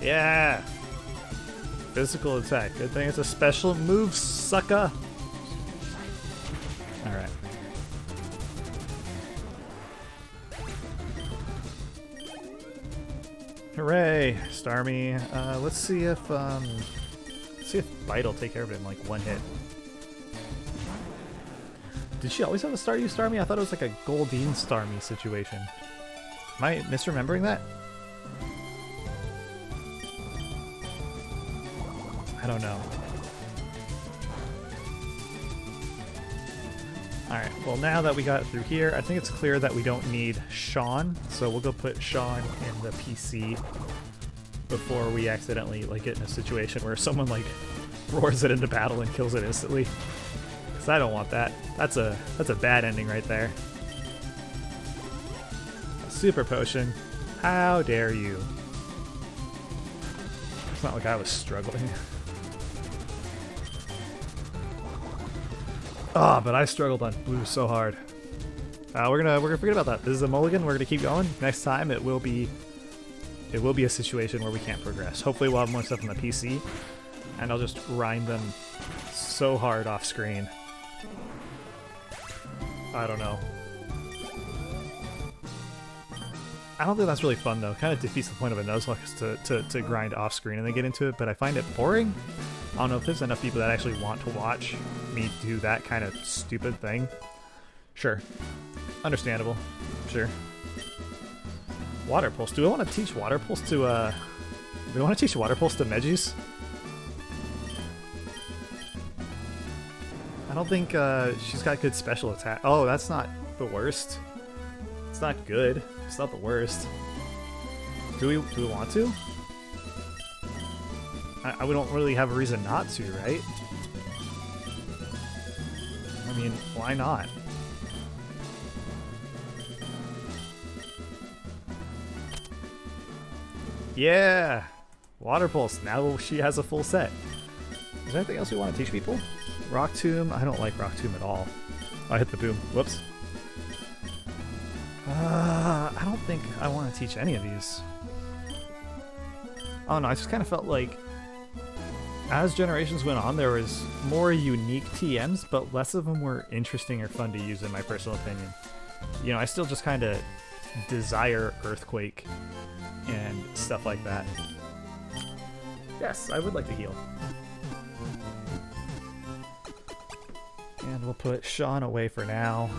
Yeah! Physical attack. Good thing it's a special move, sucker! Alright. Hooray! Starmie. Let's see if Bite will take care of it in like one hit. Did she always have a Staryu Starmie? I thought it was like a Goldeen Starmie situation. Am I misremembering that? I don't know. Alright, well now that we got through here, I think it's clear that we don't need Sean, so we'll go put Sean in the PC before we accidentally like get in a situation where someone like roars it into battle and kills it instantly. Because I don't want that. That's a bad ending right there. A super potion. How dare you? It's not like I was struggling. Ah, but I struggled on blue so hard. We're gonna forget about that. This is a mulligan. We're gonna keep going. Next time it will be a situation where we can't progress. Hopefully we'll have more stuff on the PC, and I'll just grind them so hard off screen. I don't know. I don't think that's really fun though. Kind of defeats the point of a Nuzlocke is to grind off screen and then get into it, but I find it boring. I don't know if there's enough people that actually want to watch me do that kind of stupid thing. Sure. Understandable. Sure. Water Pulse. Do I want to teach Water Pulse to, do I want to teach Water Pulse to Megis? I don't think, she's got good special attack. Oh, that's not the worst. It's not good. It's not the worst. Do we want to? We don't really have a reason not to, right? I mean, why not? Yeah! Water Pulse. Now she has a full set. Is there anything else we want to teach people? Rock Tomb? I don't like Rock Tomb at all. Oh, I hit the boom. Whoops. I don't think I want to teach any of these. I don't know, I just kind of felt like as generations went on, there was more unique TMs, but less of them were interesting or fun to use in my personal opinion. You know, I still just kind of desire Earthquake and stuff like that. Yes, I would like to heal. And we'll put Sean away for now.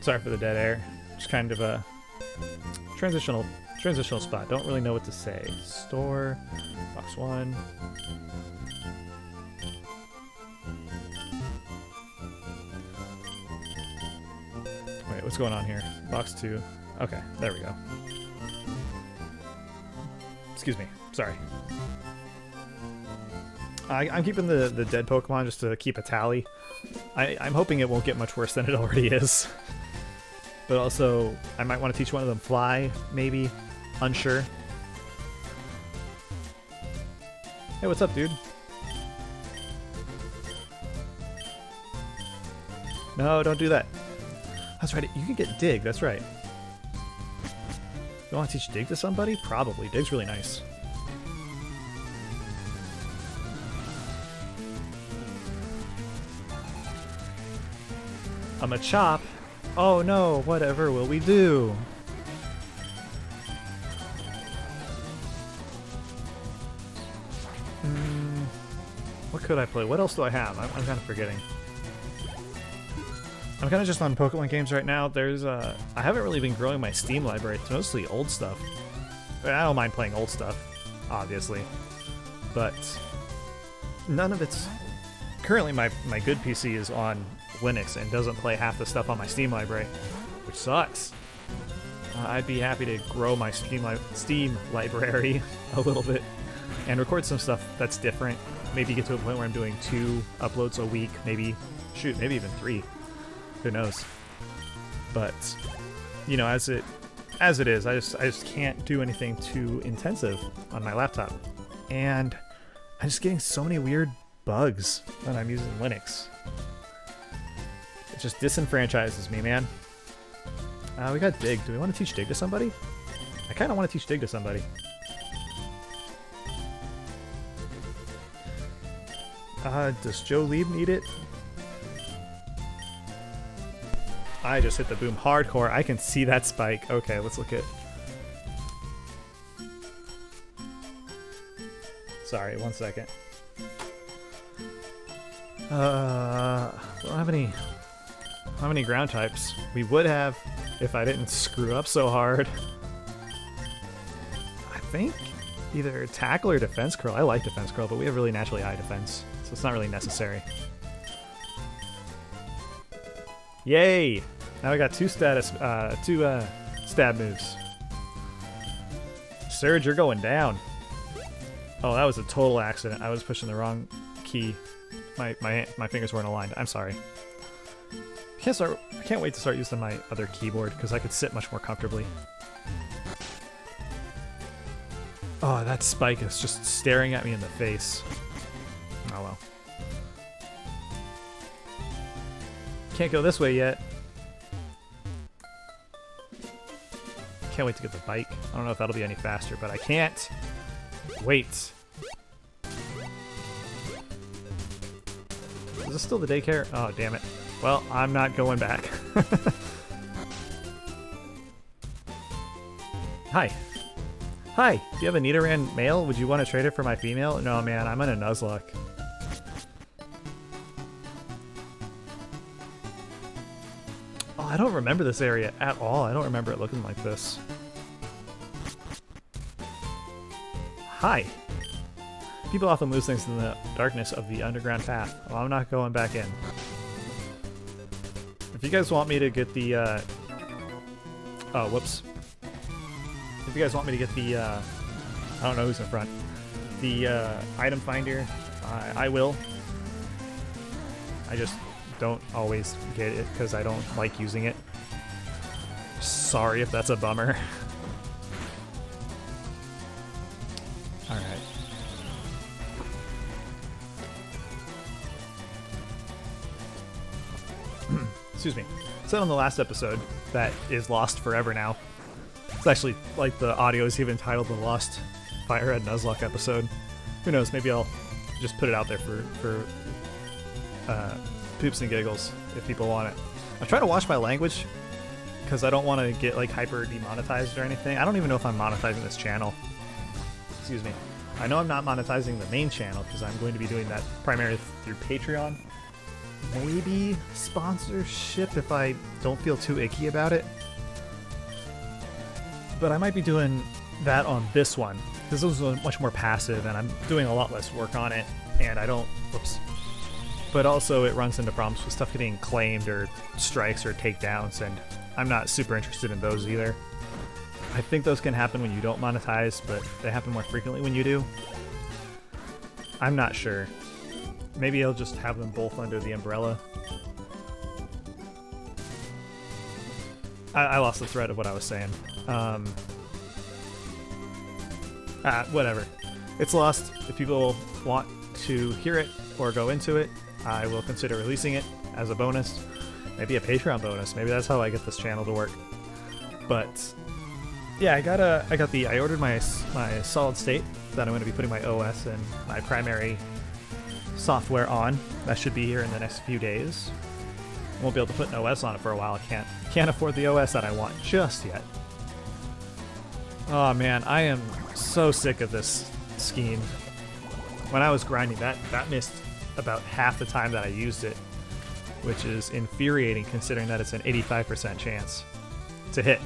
Sorry for the dead air. Just kind of a transitional spot. Don't really know what to say. Store, box 1. Wait, what's going on here? Box 2. Okay, there we go. Excuse me. Sorry. I'm keeping the dead Pokemon just to keep a tally. I'm hoping it won't get much worse than it already is. But also, I might want to teach one of them Fly, maybe. Unsure. Hey, what's up, dude? No, don't do that. That's right, you can get Dig, that's right. You want to teach Dig to somebody? Probably. Dig's really nice. I'm a chop. Oh no, whatever will we do? What could I play? What else do I have? I'm kind of forgetting. I'm kind of just on Pokemon games right now. There's I haven't really been growing my Steam library. It's mostly old stuff. I don't mind playing old stuff, obviously, but none of it's... Currently my good PC is on Linux and doesn't play half the stuff on my Steam library, which sucks. I'd be happy to grow my Steam library a little bit and record some stuff that's different. Maybe get to a point where I'm doing 2 uploads a week, maybe, shoot, maybe even 3. Who knows? But, you know, as it is, I just can't do anything too intensive on my laptop. And I'm just getting so many weird bugs when I'm using Linux. It just disenfranchises me, man. We got Dig. Do we want to teach Dig to somebody? I kind of want to teach Dig to somebody. Does Joe Lieb need it? I just hit the boom hardcore. I can see that spike. Okay, let's look at... Sorry, 1 second. We don't have any... How many ground types? We would have if I didn't screw up so hard. I think either Tackle or Defense Curl. I like Defense Curl, but we have really naturally high defense, so it's not really necessary. Yay! Now I got 2 stab moves. Surge, you're going down. Oh, that was a total accident. I was pushing the wrong key. My fingers weren't aligned. I'm sorry. I can't wait to start using my other keyboard because I could sit much more comfortably. Oh, that spike is just staring at me in the face. Oh well. Can't go this way yet. Can't wait to get the bike. I don't know if that'll be any faster, but I can't wait. Is this still the daycare? Oh, damn it. Well, I'm not going back. Hi. Hi, do you have a Nidoran male? Would you want to trade it for my female? No, man, I'm in a Nuzlocke. Oh, I don't remember this area at all. I don't remember it looking like this. Hi. People often lose things in the darkness of the underground path. Well, I'm not going back in. If you guys want me to get the, oh, whoops. If you guys want me to get the, I don't know who's in front, the item finder, I will. I just don't always get it because I don't like using it. Sorry if that's a bummer. Alright. Excuse me. Said on the last episode that is lost forever now. It's actually like the audio is even titled the Lost FireRed Nuzlocke episode. Who knows? Maybe I'll just put it out there for poops and giggles if people want it. I'm trying to watch my language because I don't want to get like hyper demonetized or anything. I don't even know if I'm monetizing this channel. Excuse me. I know I'm not monetizing the main channel because I'm going to be doing that primarily through Patreon. Maybe sponsorship if I don't feel too icky about it. But I might be doing that on this one because this was much more passive and I'm doing a lot less work on it and I don't, whoops. But also it runs into problems with stuff getting claimed or strikes or takedowns and I'm not super interested in those either. I think those can happen when you don't monetize, but they happen more frequently when you do. I'm not sure. Maybe I'll just have them both under the umbrella. I lost the thread of what I was saying. Whatever. It's lost. If people want to hear it or go into it, I will consider releasing it as a bonus. Maybe a Patreon bonus. Maybe that's how I get this channel to work. But yeah, I ordered my solid state that I'm going to be putting my OS and my primary software on. That should be here in the next few days. Won't be able to put an OS on it for a while. I can't afford the OS that I want just yet. Oh man, I am so sick of this scheme. When I was grinding, that missed about half the time that I used it, which is infuriating considering that it's an 85% chance to hit.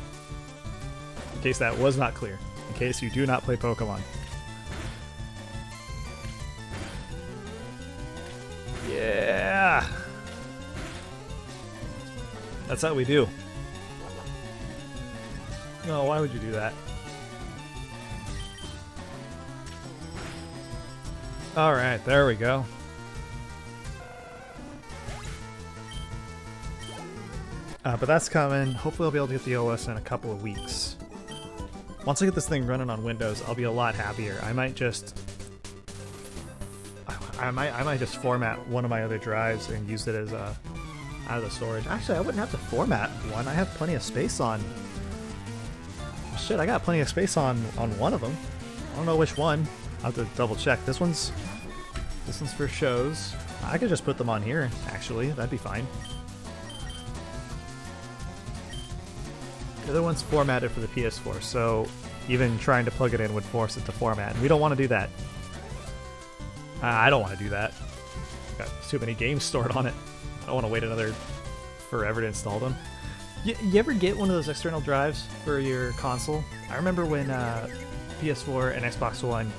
In case that was not clear. In case you do not play Pokemon. Yeah! That's how we do. No, why would you do that? Alright, there we go. But that's coming. Hopefully I'll be able to get the OS in a couple of weeks. Once I get this thing running on Windows, I'll be a lot happier. I might just format one of my other drives and use it as out of the storage. Actually, I wouldn't have to format one. I have plenty of space on. Shit, I got plenty of space on one of them. I don't know which one. I'll have to double check. This one's for shows. I could just put them on here. Actually, that'd be fine. The other one's formatted for the PS4, so even trying to plug it in would force it to format, and we don't want to do that. I don't want to do that. Got too many games stored on it. I don't want to wait forever to install them. You ever get one of those external drives for your console? I remember when PS4 and Xbox One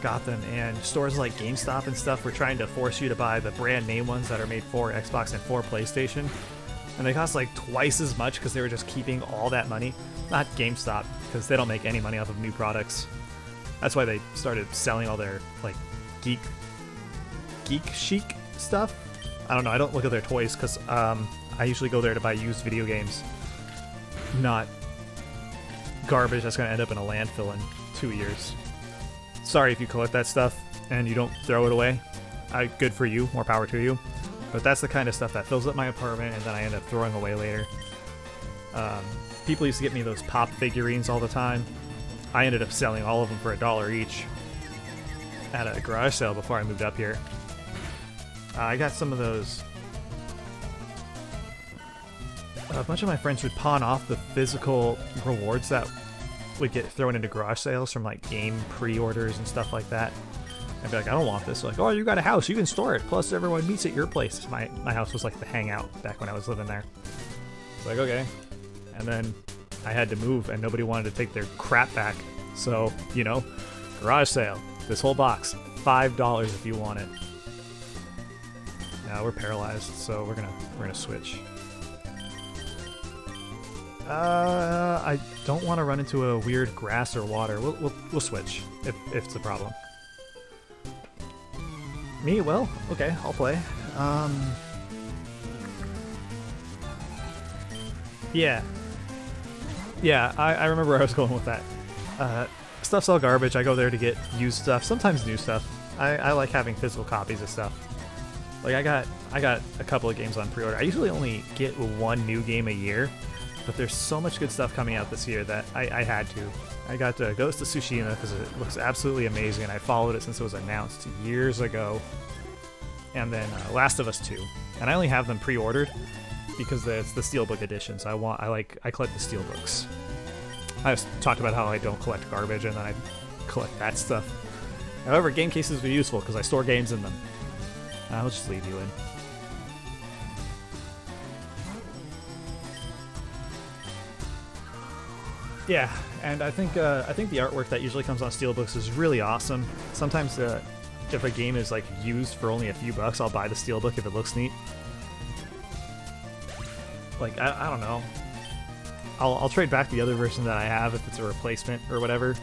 got them, and stores like GameStop and stuff were trying to force you to buy the brand name ones that are made for Xbox and for PlayStation. And they cost like twice as much because they were just keeping all that money. Not GameStop, because they don't make any money off of new products. That's why they started selling all their like geek chic stuff. I don't know, I don't look at their toys because I usually go there to buy used video games, not garbage that's going to end up in a landfill in 2 years. Sorry if you collect that stuff and you don't throw it away. Good for you, more power to you. But that's the kind of stuff that fills up my apartment and then I end up throwing away later. People used to get me those pop figurines all the time. I ended up selling all of them for $1 each at a garage sale before I moved up here. I got some of those. A bunch of my friends would pawn off the physical rewards that would get thrown into garage sales from like game pre-orders and stuff like that. I'd be like, I don't want this. They're like, oh, you got a house, you can store it. Plus, everyone meets at your place. My house was like the hangout back when I was living there. It's like, okay. And then I had to move, and nobody wanted to take their crap back. So, you know, garage sale. This whole box, $5 if you want it. Now we're paralyzed, so we're gonna switch. I don't want to run into a weird grass or water. We'll switch if it's a problem. Me? Well, okay, I'll play. Yeah, I remember where I was going with that. Stuff's all garbage. I go there to get used stuff, sometimes new stuff. I like having physical copies of stuff. Like I got a couple of games on pre-order. I usually only get one new game a year, but there's so much good stuff coming out this year that I had to. I got Ghost of Tsushima because it looks absolutely amazing, and I followed it since it was announced years ago. And then Last of Us 2, and I only have them pre-ordered because it's the Steelbook edition. So I collect the Steelbooks. I just talked about how I don't collect garbage, and then I collect that stuff. However, game cases are useful because I store games in them. I'll just leave you in. Yeah, and I think the artwork that usually comes on Steelbooks is really awesome. Sometimes if a game is like used for only a few bucks, I'll buy the Steelbook if it looks neat. Like I don't know. I'll trade back the other version that I have if it's a replacement or whatever.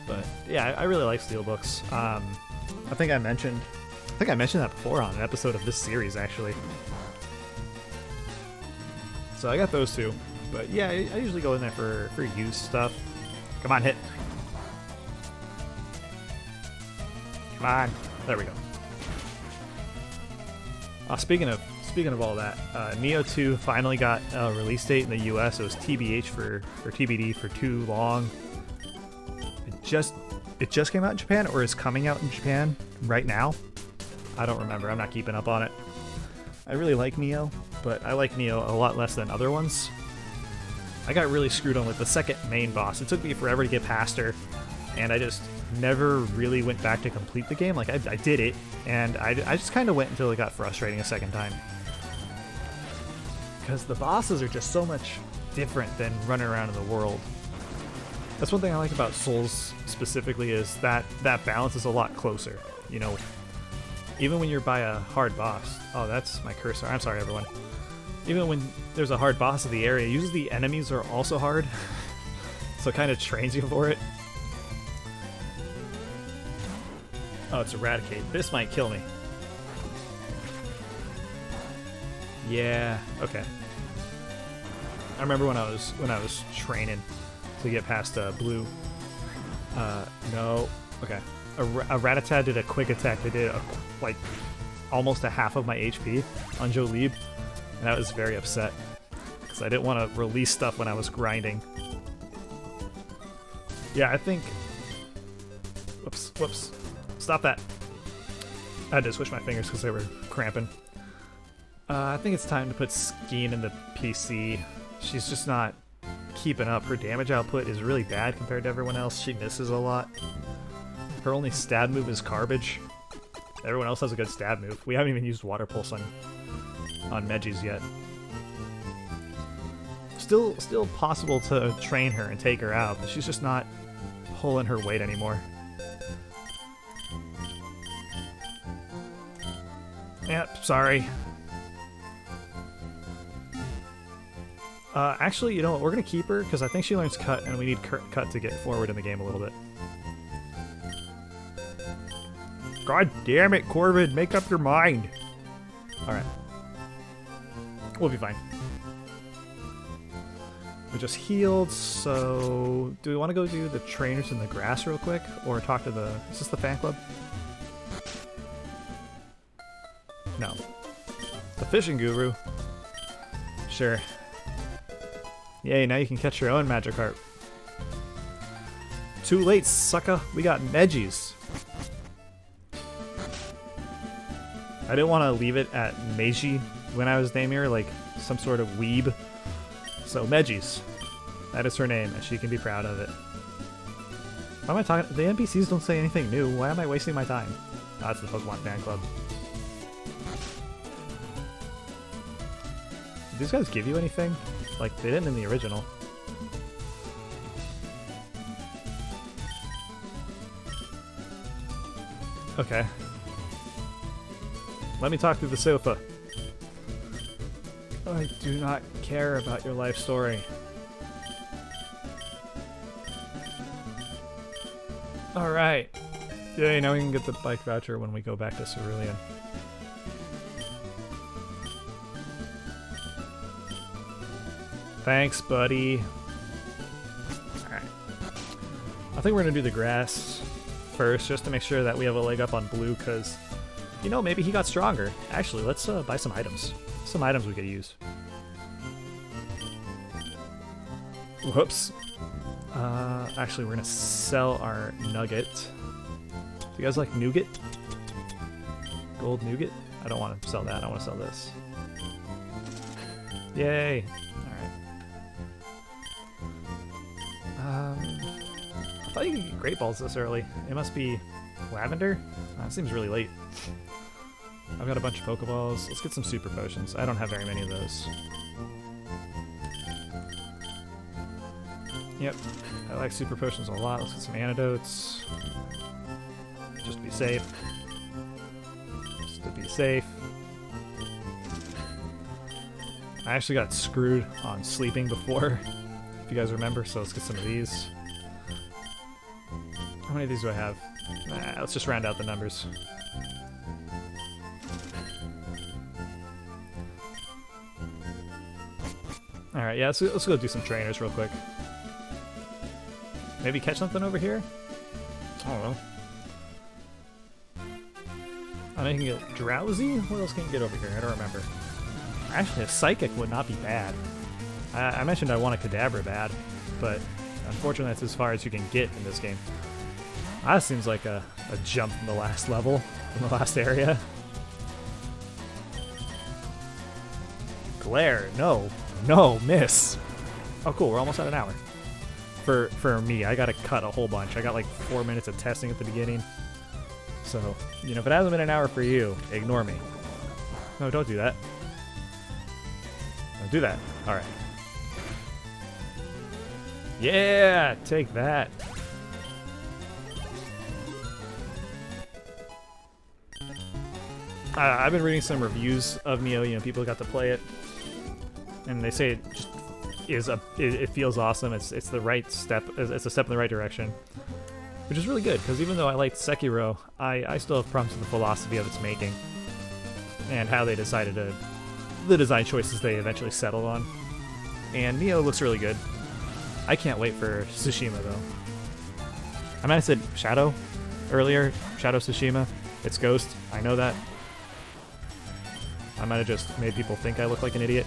But yeah, I really like Steelbooks. I think I mentioned that before on an episode of this series actually. So I got those two. But yeah, I usually go in there for used stuff. Come on, hit. Come on. There we go. Speaking of all that, Neo 2 finally got a release date in the US. It was TBH or TBD for too long. It just came out in Japan, or is coming out in Japan right now. I don't remember. I'm not keeping up on it. I really like Neo, but I like Neo a lot less than other ones. I got really screwed on with the second main boss. It took me forever to get past her, and I just never really went back to complete the game. Like, I did it, and I just kind of went until it got frustrating a second time. Because the bosses are just so much different than running around in the world. That's one thing I like about Souls specifically, is that balance is a lot closer. You know, even when you're by a hard boss. Oh, that's my cursor. I'm sorry, everyone. Even when there's a hard boss of the area, usually the enemies are also hard. So it kind of trains you for it. Oh, it's Eradicate. This might kill me. Yeah, okay. I remember when I was training to get past Blue. No. Okay. A Rattata did a quick attack. They did like almost a half of my HP on Jolib, and I was very upset because I didn't want to release stuff when I was grinding. Yeah, I think. Whoops. Stop that. I had to switch my fingers because they were cramping. I think it's time to put Skeen in the PC. She's just not keeping up. Her damage output is really bad compared to everyone else. She misses a lot. Her only stab move is Garbage. Everyone else has a good stab move. We haven't even used Water Pulse on Megis yet. Still possible to train her and take her out, but she's just not pulling her weight anymore. Yep, sorry. Actually, you know what? We're gonna keep her because I think she learns Cut, and we need Cut to get forward in the game a little bit. God damn it, Corbin! Make up your mind. All right, we'll be fine. We just healed, so do we want to go do the trainers in the grass real quick, or talk to the? Is this the fan club? No. The fishing guru. Sure. Yay, now you can catch your own Magikarp. Too late, sucker. We got Megis. I didn't want to leave it at Meiji when I was naming her, like some sort of weeb. So Megis. That is her name, and she can be proud of it. Why am I talking? The NPCs don't say anything new. Why am I wasting my time? Oh, that's the Pokemon fan club. Did these guys give you anything? Like, they didn't in the original. Okay. Let me talk through the sofa. I do not care about your life story. Alright. Yay, now we can get the bike voucher when we go back to Cerulean. Thanks, buddy. Alright. I think we're gonna do the grass first, just to make sure that we have a leg up on Blue, because, you know, maybe he got stronger. Actually, let's buy some items. Some items we could use. Whoops. Actually, we're gonna sell our nugget. Do you guys like nougat? Gold nougat? I don't want to sell that. I want to sell this. Yay! I thought you could get Great Balls this early. It must be Lavender? It seems really late. I've got a bunch of Pokeballs. Let's get some Super Potions. I don't have very many of those. Yep, I like Super Potions a lot. Let's get some Antidotes. Just to be safe. Just to be safe. I actually got screwed on sleeping before, if you guys remember, so let's get some of these. How many of these do I have? Let's just round out the numbers. Alright, yeah, let's go do some trainers real quick. Maybe catch something over here? I don't know. I can get drowsy? What else can you get over here? I don't remember. Actually, a psychic would not be bad. I mentioned I want a Kadabra bad, but unfortunately that's as far as you can get in this game. That seems like a jump from the last level, from the last area. Glare, no, miss. Oh cool, we're almost at an hour. For me, I gotta cut a whole bunch. I got like 4 minutes of testing at the beginning. So, you know, if it hasn't been an hour for you, ignore me. No, don't do that. Don't do that. Alright. Yeah, take that. I've been reading some reviews of Neo, you know, people got to play it. And they say it just it feels awesome. It's the right step. It's a step in the right direction, which is really good. Because even though I liked Sekiro, I still have problems with the philosophy of its making and how they decided the design choices they eventually settled on. And Neo looks really good. I can't wait for Tsushima though. I might have said Shadow earlier. Shadow Tsushima. It's Ghost. I know that. I might have just made people think I look like an idiot.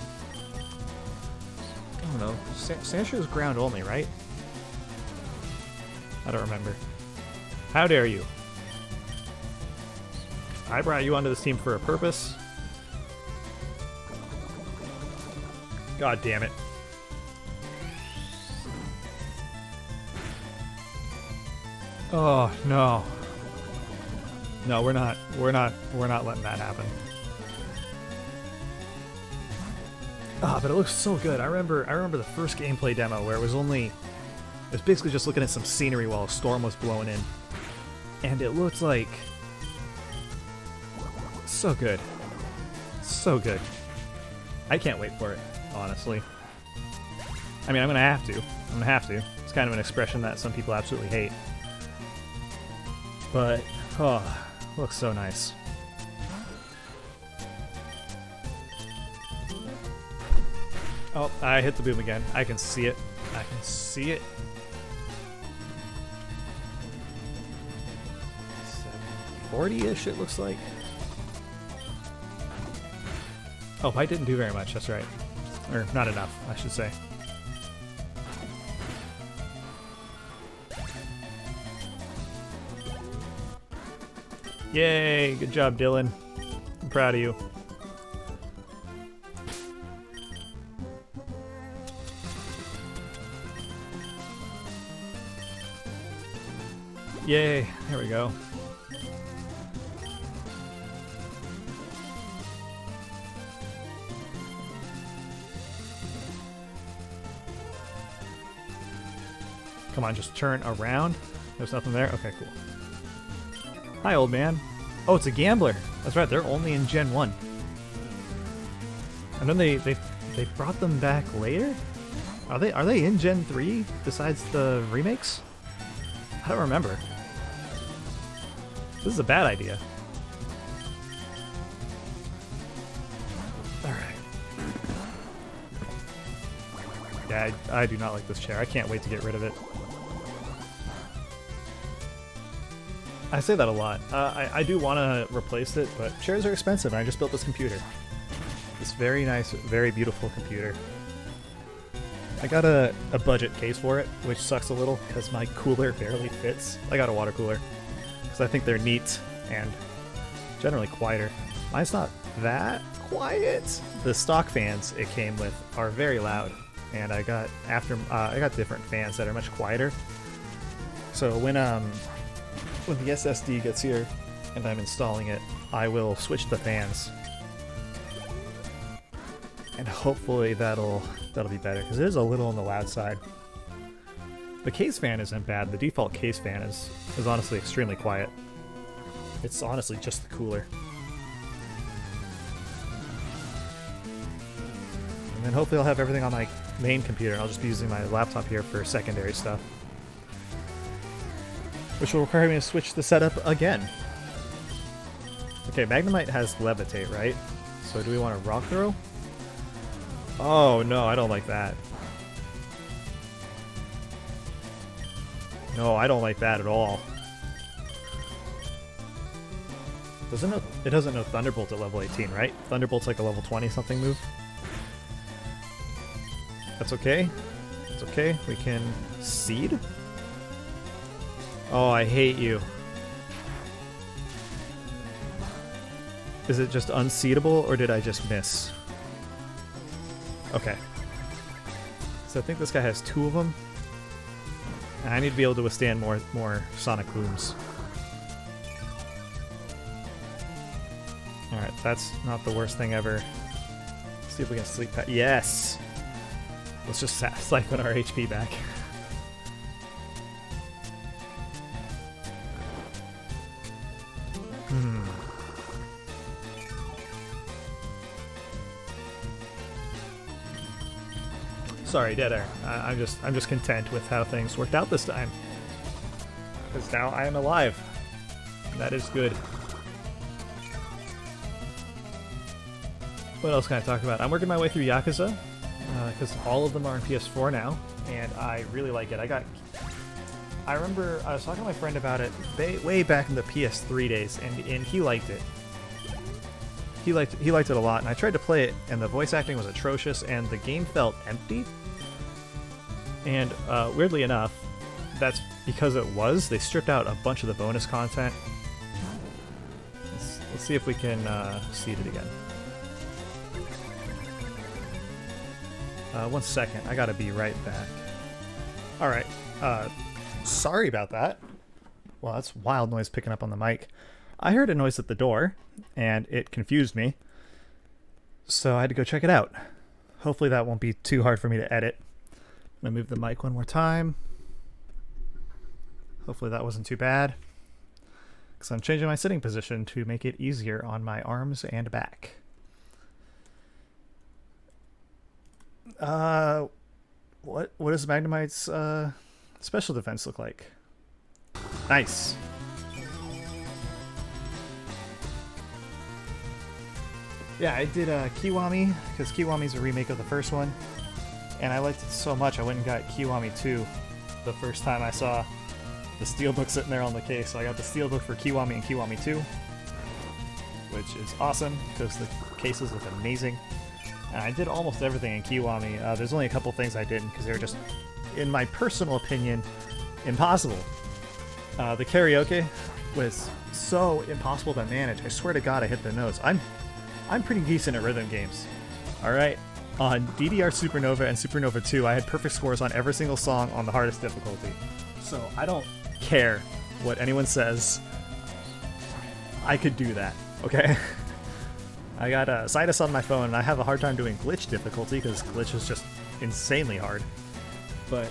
I don't know. Sasha is ground only, right? I don't remember. How dare you? I brought you onto this team for a purpose. God damn it. Oh, no. No, we're not letting that happen. Ah, but it looks so good. I remember the first gameplay demo where it was basically just looking at some scenery while a storm was blowing in. And it looked like so good. So good. I can't wait for it, honestly. I mean, I'm gonna have to. It's kind of an expression that some people absolutely hate. But, oh, looks so nice. Oh, I hit the boom again. I can see it. 40-ish it looks like. Oh, I didn't do very much, that's right. Or not enough, I should say. Yay, good job, Dylan. I'm proud of you. Yay, there we go. Come on, just turn around. There's nothing there? Okay, cool. Hi, old man. Oh, it's a gambler. That's right, they're only in Gen 1. And then they brought them back later? Are they in Gen 3 besides the remakes? I don't remember. This is a bad idea. Alright. Yeah, I do not like this chair. I can't wait to get rid of it. I say that a lot. I do want to replace it, but chairs are expensive, and I just built this computer. This very nice, very beautiful computer. I got a budget case for it, which sucks a little, because my cooler barely fits. I got a water cooler, because I think they're neat and generally quieter. Mine's not that quiet. The stock fans it came with are very loud, and I got different fans that are much quieter. So when the SSD gets here and I'm installing it, I will switch the fans, and hopefully that'll be better, because it is a little on the loud side. The case fan isn't bad. The default case fan is honestly extremely quiet. It's honestly just the cooler. And then hopefully I'll have everything on my main computer, and I'll just be using my laptop here for secondary stuff, which will require me to switch the setup again. Okay, Magnemite has Levitate, right? So do we want to Rock Throw? Oh no, I don't like that. No, I don't like that at all. It doesn't know Thunderbolt at level 18, right? Thunderbolt's like a level 20 something move. That's okay. It's okay. We can seed. Oh, I hate you. Is it just unseedable, or did I just miss? Okay. So I think this guy has 2 of them. And I need to be able to withstand more sonic booms. Alright, that's not the worst thing ever. Let's see if we can sleep past. Yes! Let's just siphon our HP back. Sorry, Dead Air. I'm just content with how things worked out this time. Because now I am alive. And that is good. What else can I talk about? I'm working my way through Yakuza. Because all of them are on PS4 now. And I really like it. I remember I was talking to my friend about it way back in the PS3 days. And he liked it. He liked it a lot, and I tried to play it, and the voice acting was atrocious, and the game felt empty. And weirdly enough, that's because it was. They stripped out a bunch of the bonus content. Let's see if we can seed it again. 1 second, I gotta be right back. Alright, sorry about that. Well, that's wild noise picking up on the mic. I heard a noise at the door, and it confused me. So I had to go check it out. Hopefully that won't be too hard for me to edit. I'm gonna move the mic one more time. Hopefully that wasn't too bad. Because I'm changing my sitting position to make it easier on my arms and back. What does Magnemite's special defense look like? Nice. Yeah, I did Kiwami, because Kiwami's a remake of the first one. And I liked it so much, I went and got Kiwami 2 the first time I saw the Steelbook sitting there on the case. So I got the Steelbook for Kiwami and Kiwami 2, which is awesome, because the cases look amazing. And I did almost everything in Kiwami. There's only a couple things I didn't, because they were just, in my personal opinion, impossible. The karaoke was so impossible to manage. I swear to God, I hit the notes. I'm pretty decent at rhythm games. Alright, on DDR Supernova and Supernova 2, I had perfect scores on every single song on the hardest difficulty. So I don't care what anyone says. I could do that, okay? I got Cytus on my phone, and I have a hard time doing glitch difficulty, because glitch is just insanely hard. But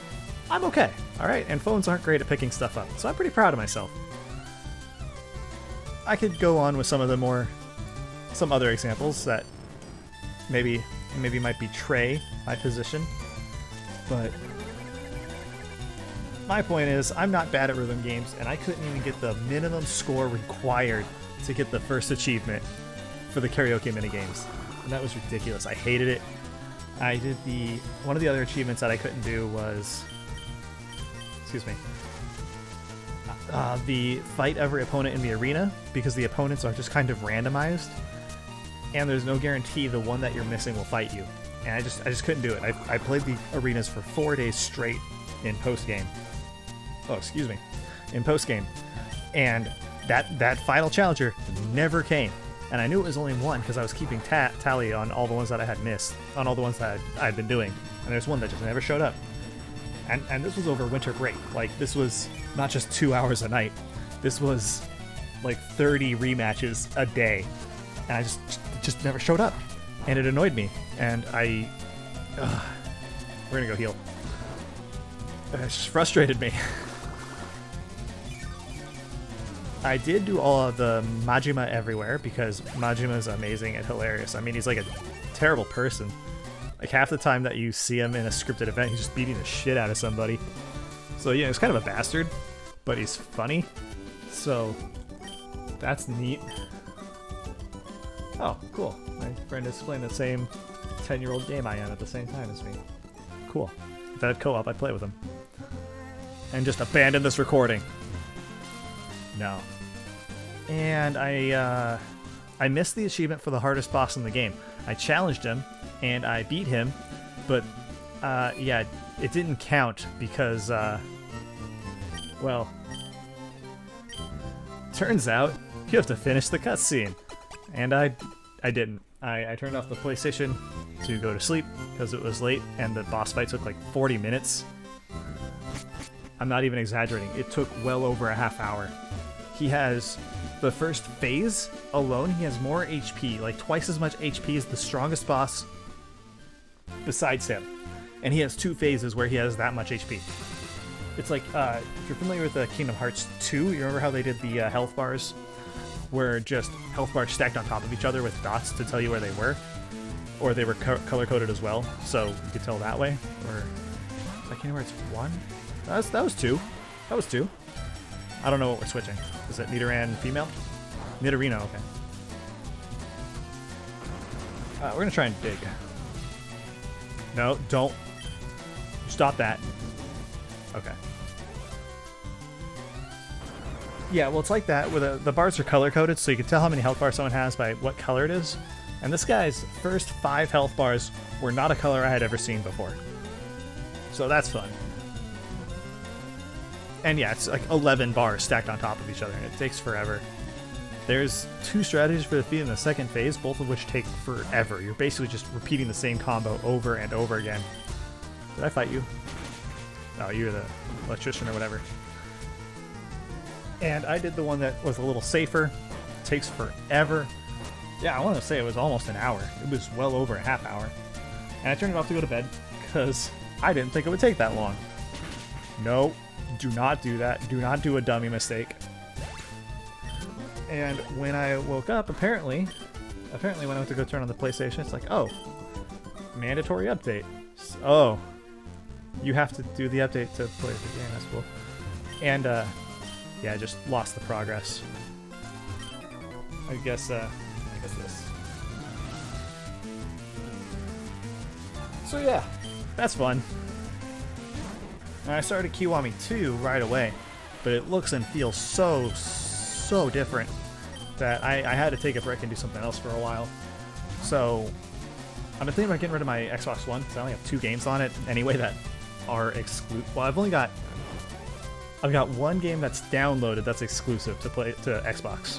I'm okay, alright? And phones aren't great at picking stuff up, so I'm pretty proud of myself. I could go on with some other examples that maybe might betray my position, but my point is I'm not bad at rhythm games, and I couldn't even get the minimum score required to get the first achievement for the karaoke minigames, and that was ridiculous. I hated it. I did one of the other achievements that I couldn't do was, the fight every opponent in the arena, because the opponents are just kind of randomized, and there's no guarantee the one that you're missing will fight you. And I just couldn't do it. I played the arenas for 4 days straight in post-game. Oh, excuse me. In post-game. And that final challenger never came. And I knew it was only one because I was keeping tally on all the ones that I had missed, on all the ones that I'd been doing. And there's one that just never showed up. And this was over winter break. Like, this was not just 2 hours a night. This was like 30 rematches a day. And I just never showed up. And it annoyed me. And we're gonna go heal. It just frustrated me. I did do all of the Majima everywhere, because Majima is amazing and hilarious. I mean, he's like a terrible person. Like, half the time that you see him in a scripted event, he's just beating the shit out of somebody. So, yeah, he's kind of a bastard, but he's funny. So, that's neat. Oh, cool. My friend is playing the same 10-year-old game I am at the same time as me. Cool. If I had co-op, I'd play with him. And just abandon this recording. No. and I missed the achievement for the hardest boss in the game. I challenged him, and I beat him, but yeah, it didn't count because, well, turns out you have to finish the cutscene, and I didn't. I turned off the PlayStation to go to sleep because it was late, and the boss fight took like 40 minutes. I'm not even exaggerating. It took well over a half hour. He has the first phase alone. He has more HP, like twice as much HP as the strongest boss besides him. And he has 2 phases where he has that much HP. It's like, if you're familiar with Kingdom Hearts 2, you remember how they did the health bars? Where just health bars stacked on top of each other with dots to tell you where they were? Or they were color-coded as well, so you could tell that way? Or, is that Kingdom Hearts 1? That was 2. That was 2. I don't know what we're switching. Is it Nidoran female? Nidorino, okay. We're gonna try and dig. No, don't. Stop that. Okay. Yeah, well, it's like that, where the bars are color-coded, so you can tell how many health bars someone has by what color it is. And this guy's first 5 health bars were not a color I had ever seen before. So that's fun. And yeah, it's like 11 bars stacked on top of each other, and it takes forever. There's 2 strategies for defeating the second phase, both of which take forever. You're basically just repeating the same combo over and over again. Did I fight you? Oh, you're the electrician or whatever. And I did the one that was a little safer. It takes forever. Yeah, I want to say it was almost an hour. It was well over a half hour. And I turned it off to go to bed because I didn't think it would take that long. No, do not do that. Do not do a dummy mistake. And when I woke up, apparently when I went to go turn on the PlayStation, it's like, oh, mandatory update. Oh, you have to do the update to play the game. That's cool. And yeah, I just lost the progress. I guess this. So yeah, that's fun. And I started Kiwami 2 right away, but it looks and feels so different that I had to take a break and do something else for a while. So I've been thinking about getting rid of my Xbox One because I only have 2 games on it anyway that are exclusive. Well, I've got 1 game that's downloaded that's exclusive to play to Xbox.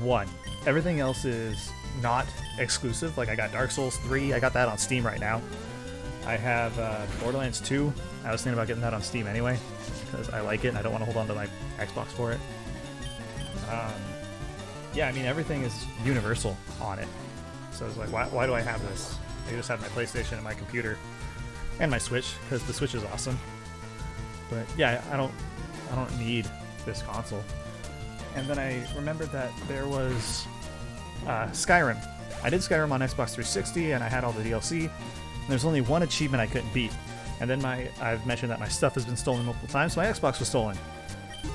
1. Everything else is not exclusive. Like I got Dark Souls 3. I got that on Steam right now. I have Borderlands 2. I was thinking about getting that on Steam anyway because I like it and I don't want to hold on to my Xbox for it. Yeah, I mean everything is universal on it. So I was like, why do I have this? I just have my PlayStation and my computer and my Switch because the Switch is awesome. But yeah, I don't need this console. And then I remembered that there was Skyrim. I did Skyrim on Xbox 360 and I had all the DLC. And there's only 1 achievement I couldn't beat. And then I've mentioned that my stuff has been stolen multiple times. My Xbox was stolen.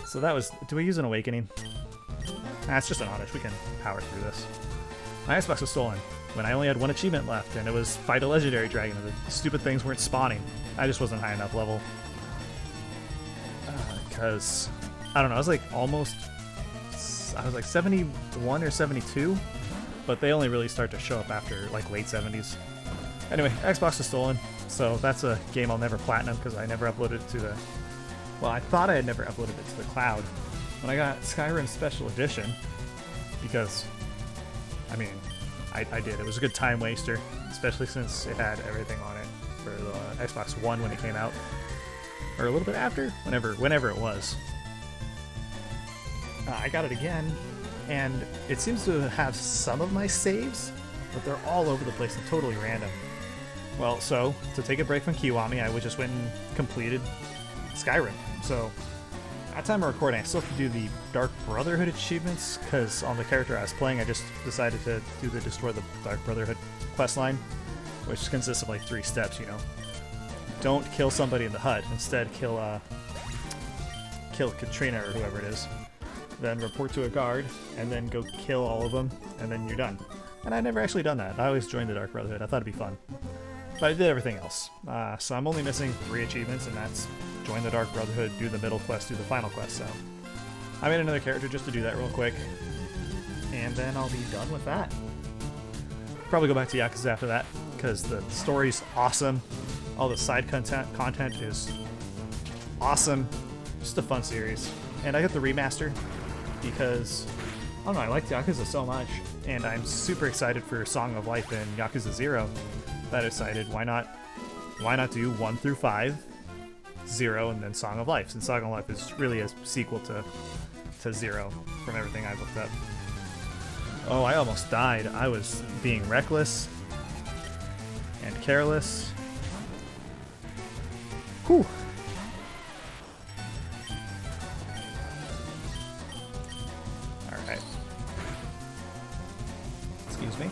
So that was, do we use an Awakening? Nah, it's just an Oddish. We can power through this. My Xbox was stolen when I only had 1 achievement left, and it was fight a legendary dragon. The stupid things weren't spawning. I just wasn't high enough level. Because, I don't know, I was like 71 or 72, but they only really start to show up after like late 70s. Anyway, Xbox was stolen, so that's a game I'll never platinum because I never uploaded it to the... Well, I thought I had never uploaded it to the cloud. When I got Skyrim Special Edition, because, I mean, I did. It was a good time waster, especially since it had everything on it for the Xbox One when it came out. Or a little bit after? Whenever it was. I got it again, and it seems to have some of my saves, but they're all over the place and totally random. Well, so, to take a break from Kiwami, I just went and completed Skyrim. So, at time of recording, I still have to do the Dark Brotherhood achievements, because on the character I was playing, I just decided to do the Destroy the Dark Brotherhood questline, which consists of like 3 steps, you know. Don't kill somebody in the hut. Instead, kill Katrina or whoever it is. Then report to a guard, and then go kill all of them, and then you're done. And I've never actually done that. I always joined the Dark Brotherhood. I thought it'd be fun. But I did everything else. So I'm only missing 3 achievements, and that's join the Dark Brotherhood, do the middle quest, do the final quest. So I made another character just to do that real quick, and then I'll be done with that. Probably go back to Yakuza after that, because the story's awesome. All the side content is awesome. Just a fun series. And I got the remaster because, I don't know, I liked Yakuza so much, and I'm super excited for Song of Life and Yakuza 0 that I decided why not do 1 through 5, 0, and then Song of Life, since Song of Life is really a sequel to 0 from everything I've looked up. Oh, I almost died. I was being reckless and careless. Whew. Alright. Excuse me.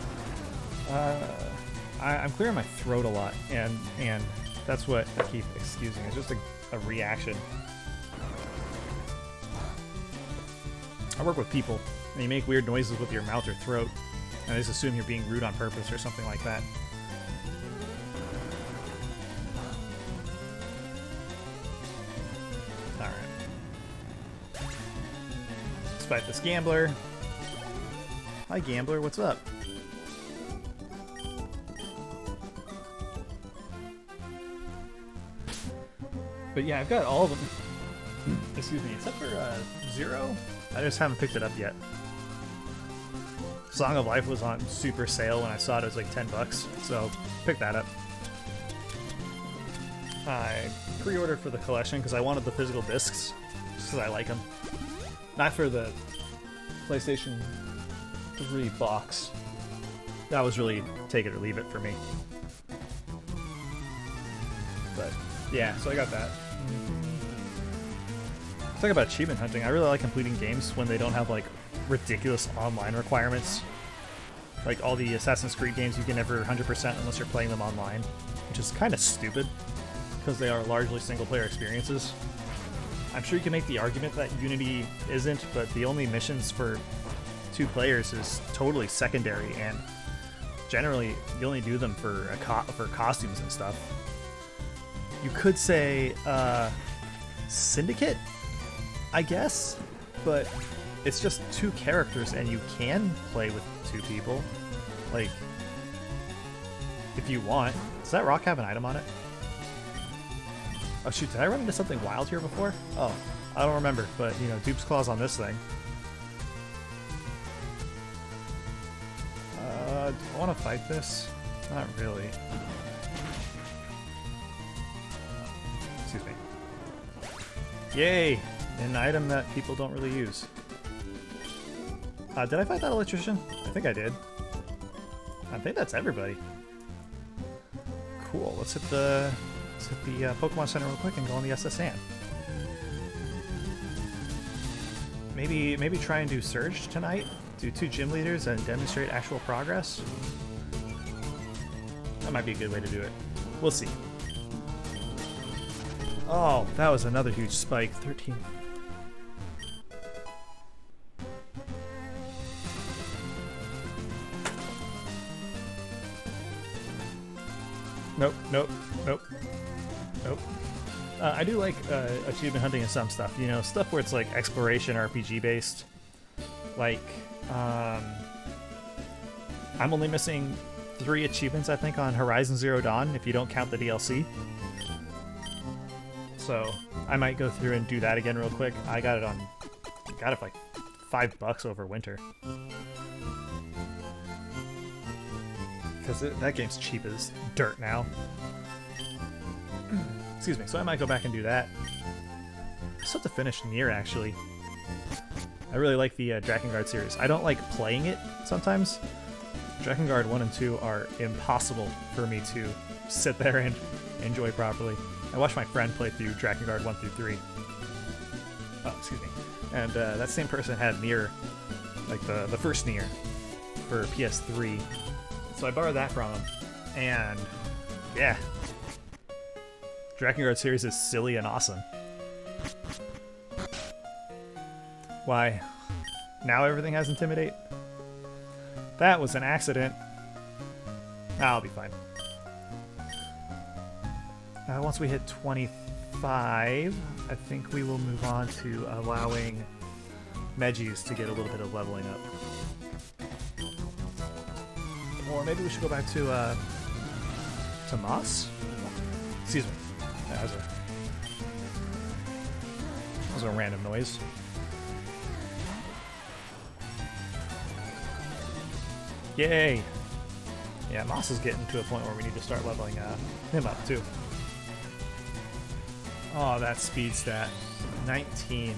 I'm clearing my throat a lot, and that's what I keep excusing. It's just a reaction. I work with people, and you make weird noises with your mouth or throat, and I just assume you're being rude on purpose or something like that. Alright. Let's fight this gambler. Hi, gambler, what's up? But yeah, I've got all of them. Excuse me, except for 0. I just haven't picked it up yet. Song of Life was on super sale when I saw it. It was like $10, so pick that up. I pre-ordered for the collection because I wanted the physical discs, just because I like them. Not for the PlayStation 3 box. That was really take it or leave it for me. But yeah, so I got that. Talk about achievement hunting. I really like completing games when they don't have like ridiculous online requirements. Like all the Assassin's Creed games, you can never 100% unless you're playing them online, which is kind of stupid because they are largely single-player experiences. I'm sure you can make the argument that Unity isn't, but the only missions for 2 players is totally secondary, and generally you only do them for costumes and stuff. You could say Syndicate, I guess, but it's just 2 characters and you can play with 2 people, like, if you want. Does that rock have an item on it? Oh shoot, did I run into something wild here before? Oh, I don't remember, but you know, Dupe's Claw's on this thing. Do I want to fight this? Not really. Excuse me. Yay! An item that people don't really use. Did I fight that electrician? I think I did. I think that's everybody. Cool. Let's hit the Pokemon Center real quick and go on the SS Sand. Maybe try and do Surge tonight. Do 2 gym leaders and demonstrate actual progress. That might be a good way to do it. We'll see. Oh, that was another huge spike. 13. Nope, nope, nope, nope. I do like achievement hunting and some stuff. You know, stuff where it's like exploration RPG based. Like, I'm only missing 3 achievements, I think, on Horizon Zero Dawn, if you don't count the DLC. So I might go through and do that again real quick. I got it for like $5 over winter. Because that game's cheap as dirt now. Excuse me, so I might go back and do that. I still have to finish Nier, actually. I really like the Drakengard series. I don't like playing it sometimes. Drakengard 1 and 2 are impossible for me to sit there and enjoy properly. I watched my friend play through Drakengard 1 through 3. Oh, excuse me. And that same person had Nier, like the first Nier, for PS3. So I borrowed that from him. And yeah. Drakengard series is silly and awesome. Why? Now everything has Intimidate? That was an accident. I'll be fine. Once we hit 25, I think we will move on to allowing Megis to get a little bit of leveling up. Or maybe we should go back to Moss? Excuse me. That was a random noise. Yay! Yeah, Moss is getting to a point where we need to start leveling him up too. Oh, that speed stat. 19.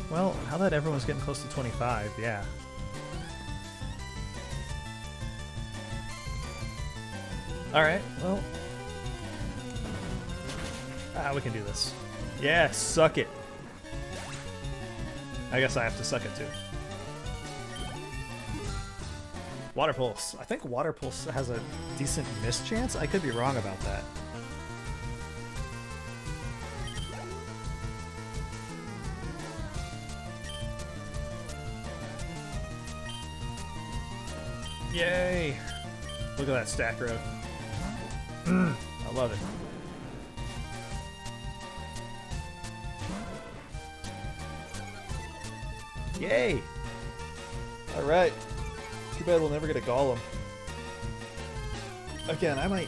Well, now that everyone's getting close to 25, yeah. Alright, well. We can do this. Yeah, suck it. I guess I have to suck it too. Water Pulse. I think Water Pulse has a decent miss chance. I could be wrong about that. Yay! Look at that stack growth. I love it. Yay! Alright. Too bad we'll never get a Golem. Again, I might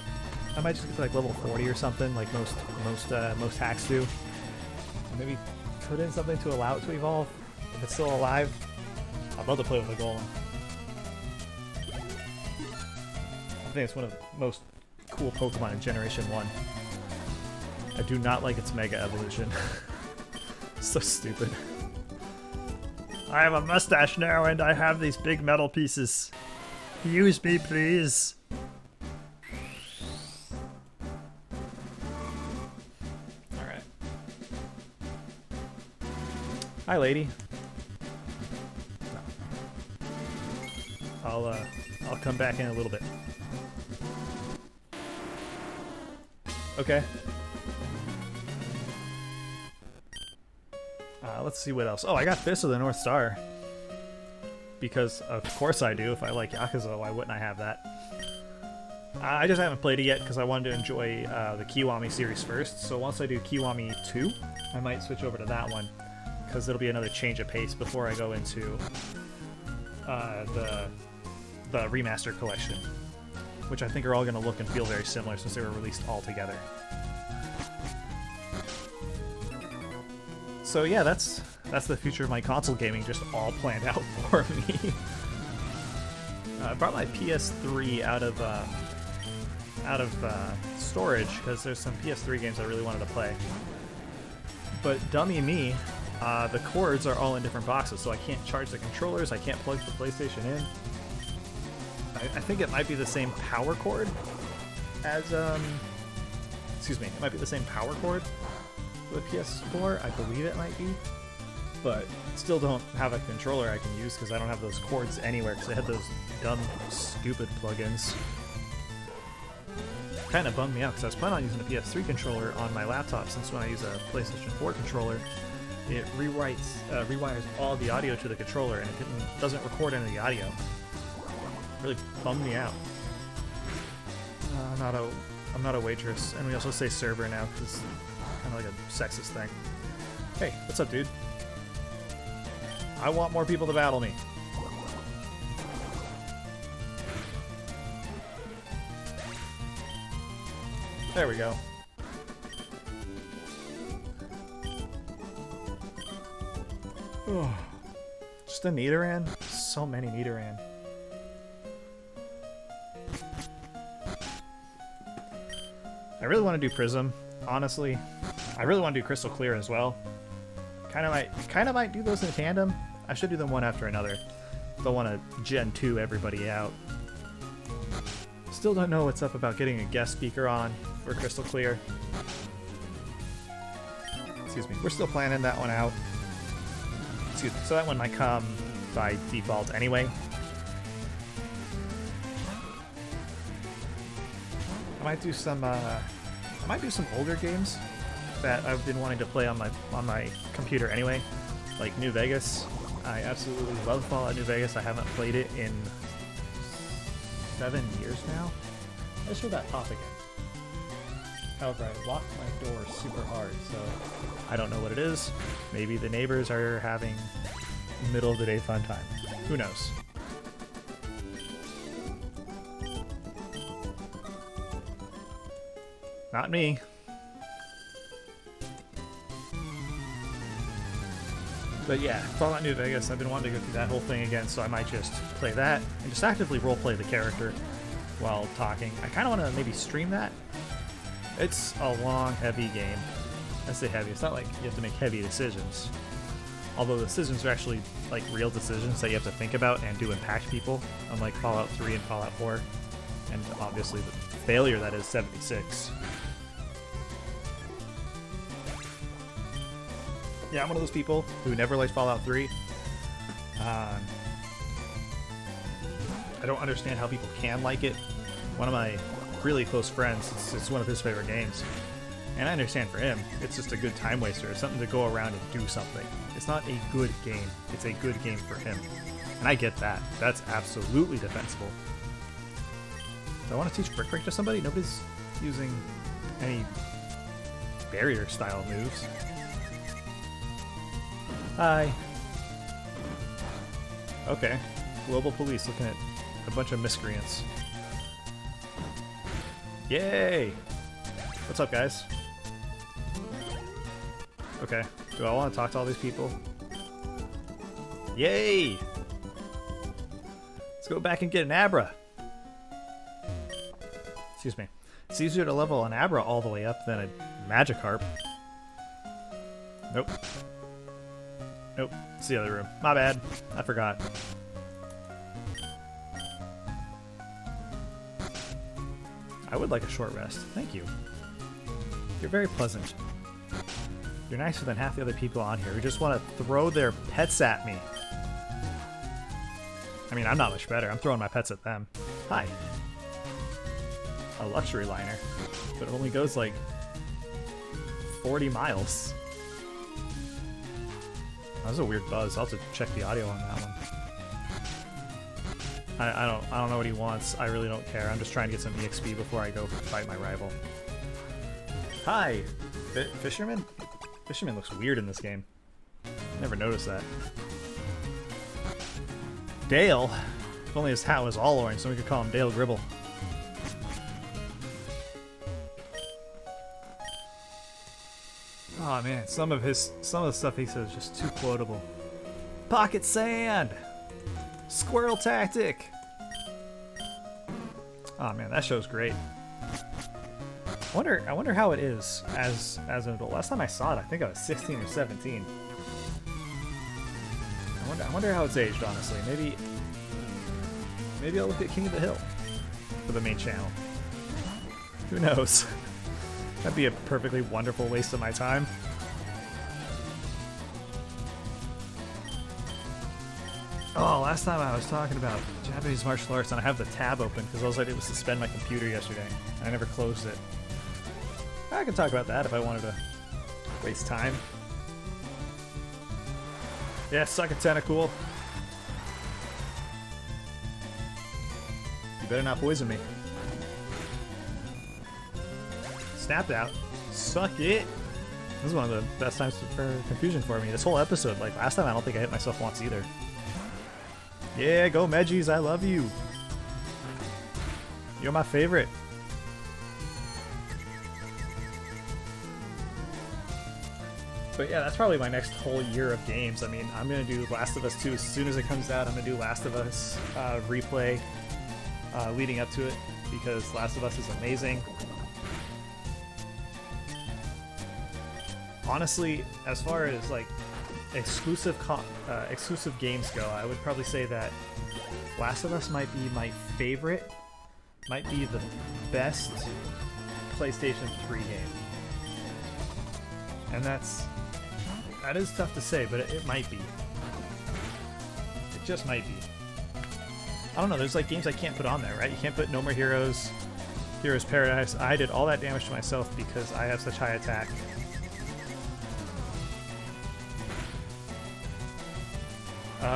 just get to like level 40 or something, like most hacks do. Or maybe put in something to allow it to evolve if it's still alive. I'd love to play with a Golem. I think it's one of the most cool Pokemon in Generation 1. I do not like its Mega Evolution. So stupid. I have a mustache now and I have these big metal pieces. Use me, please. Alright. Hi, lady. No. I'll come back in a little bit. Okay. Let's see what else. Oh, I got Fist of the North Star. Because, of course I do. If I like Yakuza, why wouldn't I have that? I just haven't played it yet because I wanted to enjoy the Kiwami series first. So once I do Kiwami 2, I might switch over to that one. Because it'll be another change of pace before I go into the remaster collection. Which I think are all going to look and feel very similar since they were released all together. So yeah, that's the future of my console gaming, just all planned out for me. I brought my PS3 out of storage because there's some PS3 games I really wanted to play. But dummy me, the cords are all in different boxes, so I can't charge the controllers. I can't plug the PlayStation in. I think it might be the same power cord as excuse me, it might be the same power cord for the PS4, I believe it might be, but still don't have a controller I can use because I don't have those cords anywhere because I had those dumb, stupid plugins. Kind of bummed me out because I was planning on using a PS3 controller on my laptop since when I use a PlayStation 4 controller, it rewires all the audio to the controller and it doesn't record any of the audio. It really bummed me out. I'm not a waitress, and we also say server now because it's kind of like a sexist thing. Hey, what's up, dude? I want more people to battle me. There we go. Just a Nidoran? So many Nidoran. I really want to do Prism, honestly. I really want to do Crystal Clear as well. Kind of might do those in tandem. I should do them one after another. Don't want to Gen 2 everybody out. Still don't know what's up about getting a guest speaker on for Crystal Clear. Excuse me. We're still planning that one out. Excuse me. So that one might come by default anyway. I might do some older games that I've been wanting to play on my computer anyway, like New Vegas. I absolutely love Fallout New Vegas. I haven't played it in 7 years now. I just heard that pop again. However, I locked my door super hard, so I don't know what it is. Maybe the neighbors are having middle of the day fun time. Who knows? Not me. But yeah, Fallout New Vegas, I've been wanting to go through that whole thing again, so I might just play that and just actively roleplay the character while talking. I kind of want to maybe stream that. It's a long, heavy game. I say heavy, it's not like you have to make heavy decisions. Although the decisions are actually like real decisions that you have to think about and do impact people, unlike Fallout 3 and Fallout 4. And obviously the failure that is 76. Yeah, I'm one of those people who never liked Fallout 3. I don't understand how people can like it. One of my really close friends, it's one of his favorite games. And I understand for him, it's just a good time waster. It's something to go around and do something. It's not a good game. It's a good game for him. And I get that. That's absolutely defensible. Do I want to teach Brick Break to somebody? Nobody's using any barrier style moves. Hi. Okay. Global police looking at a bunch of miscreants. Yay! What's up, guys? Okay. Do I want to talk to all these people? Yay! Let's go back and get an Abra. Excuse me. It's easier to level an Abra all the way up than a Magikarp. Nope. Nope. It's the other room. My bad. I forgot. I would like a short rest. Thank you. You're very pleasant. You're nicer than half the other people on here who just want to throw their pets at me. I mean, I'm not much better. I'm throwing my pets at them. Hi. A luxury liner. But it only goes like 40 miles. That was a weird buzz. I'll have to check the audio on that one. I don't know what he wants. I really don't care. I'm just trying to get some EXP before I go fight my rival. Hi! Fisherman? Fisherman looks weird in this game. Never noticed that. Dale? If only his hat was all orange, so we could call him Dale Gribble. Oh man, some of the stuff he says is just too quotable. Pocket sand! Squirrel tactic! Oh man, that show's great. I wonder how it is as an adult. Last time I saw it, I think I was 16 or 17. I wonder how it's aged, honestly. Maybe I'll look at King of the Hill for the main channel. Who knows? That'd be a perfectly wonderful waste of my time. Oh, last time I was talking about Japanese martial arts, and I have the tab open because all I did was suspend my computer yesterday. I never closed it. I can talk about that if I wanted to waste time. Yeah, suck a tentacle. You better not poison me. Snapped out. Suck it. This is one of the best times for confusion for me. This whole episode, like last time, I don't think I hit myself once either. Yeah, go Meggies, I love you. You're my favorite. But yeah, that's probably my next whole year of games. I mean, I'm going to do Last of Us 2 as soon as it comes out. I'm going to do Last of Us replay leading up to it because Last of Us is amazing. Honestly, as far as like exclusive games go, I would probably say that Last of Us might be my favorite, might be the best PlayStation 3 game. And that is tough to say, but it might be. It just might be. I don't know, there's like games I can't put on there, right? You can't put No More Heroes, Heroes Paradise. I did all that damage to myself because I have such high attack.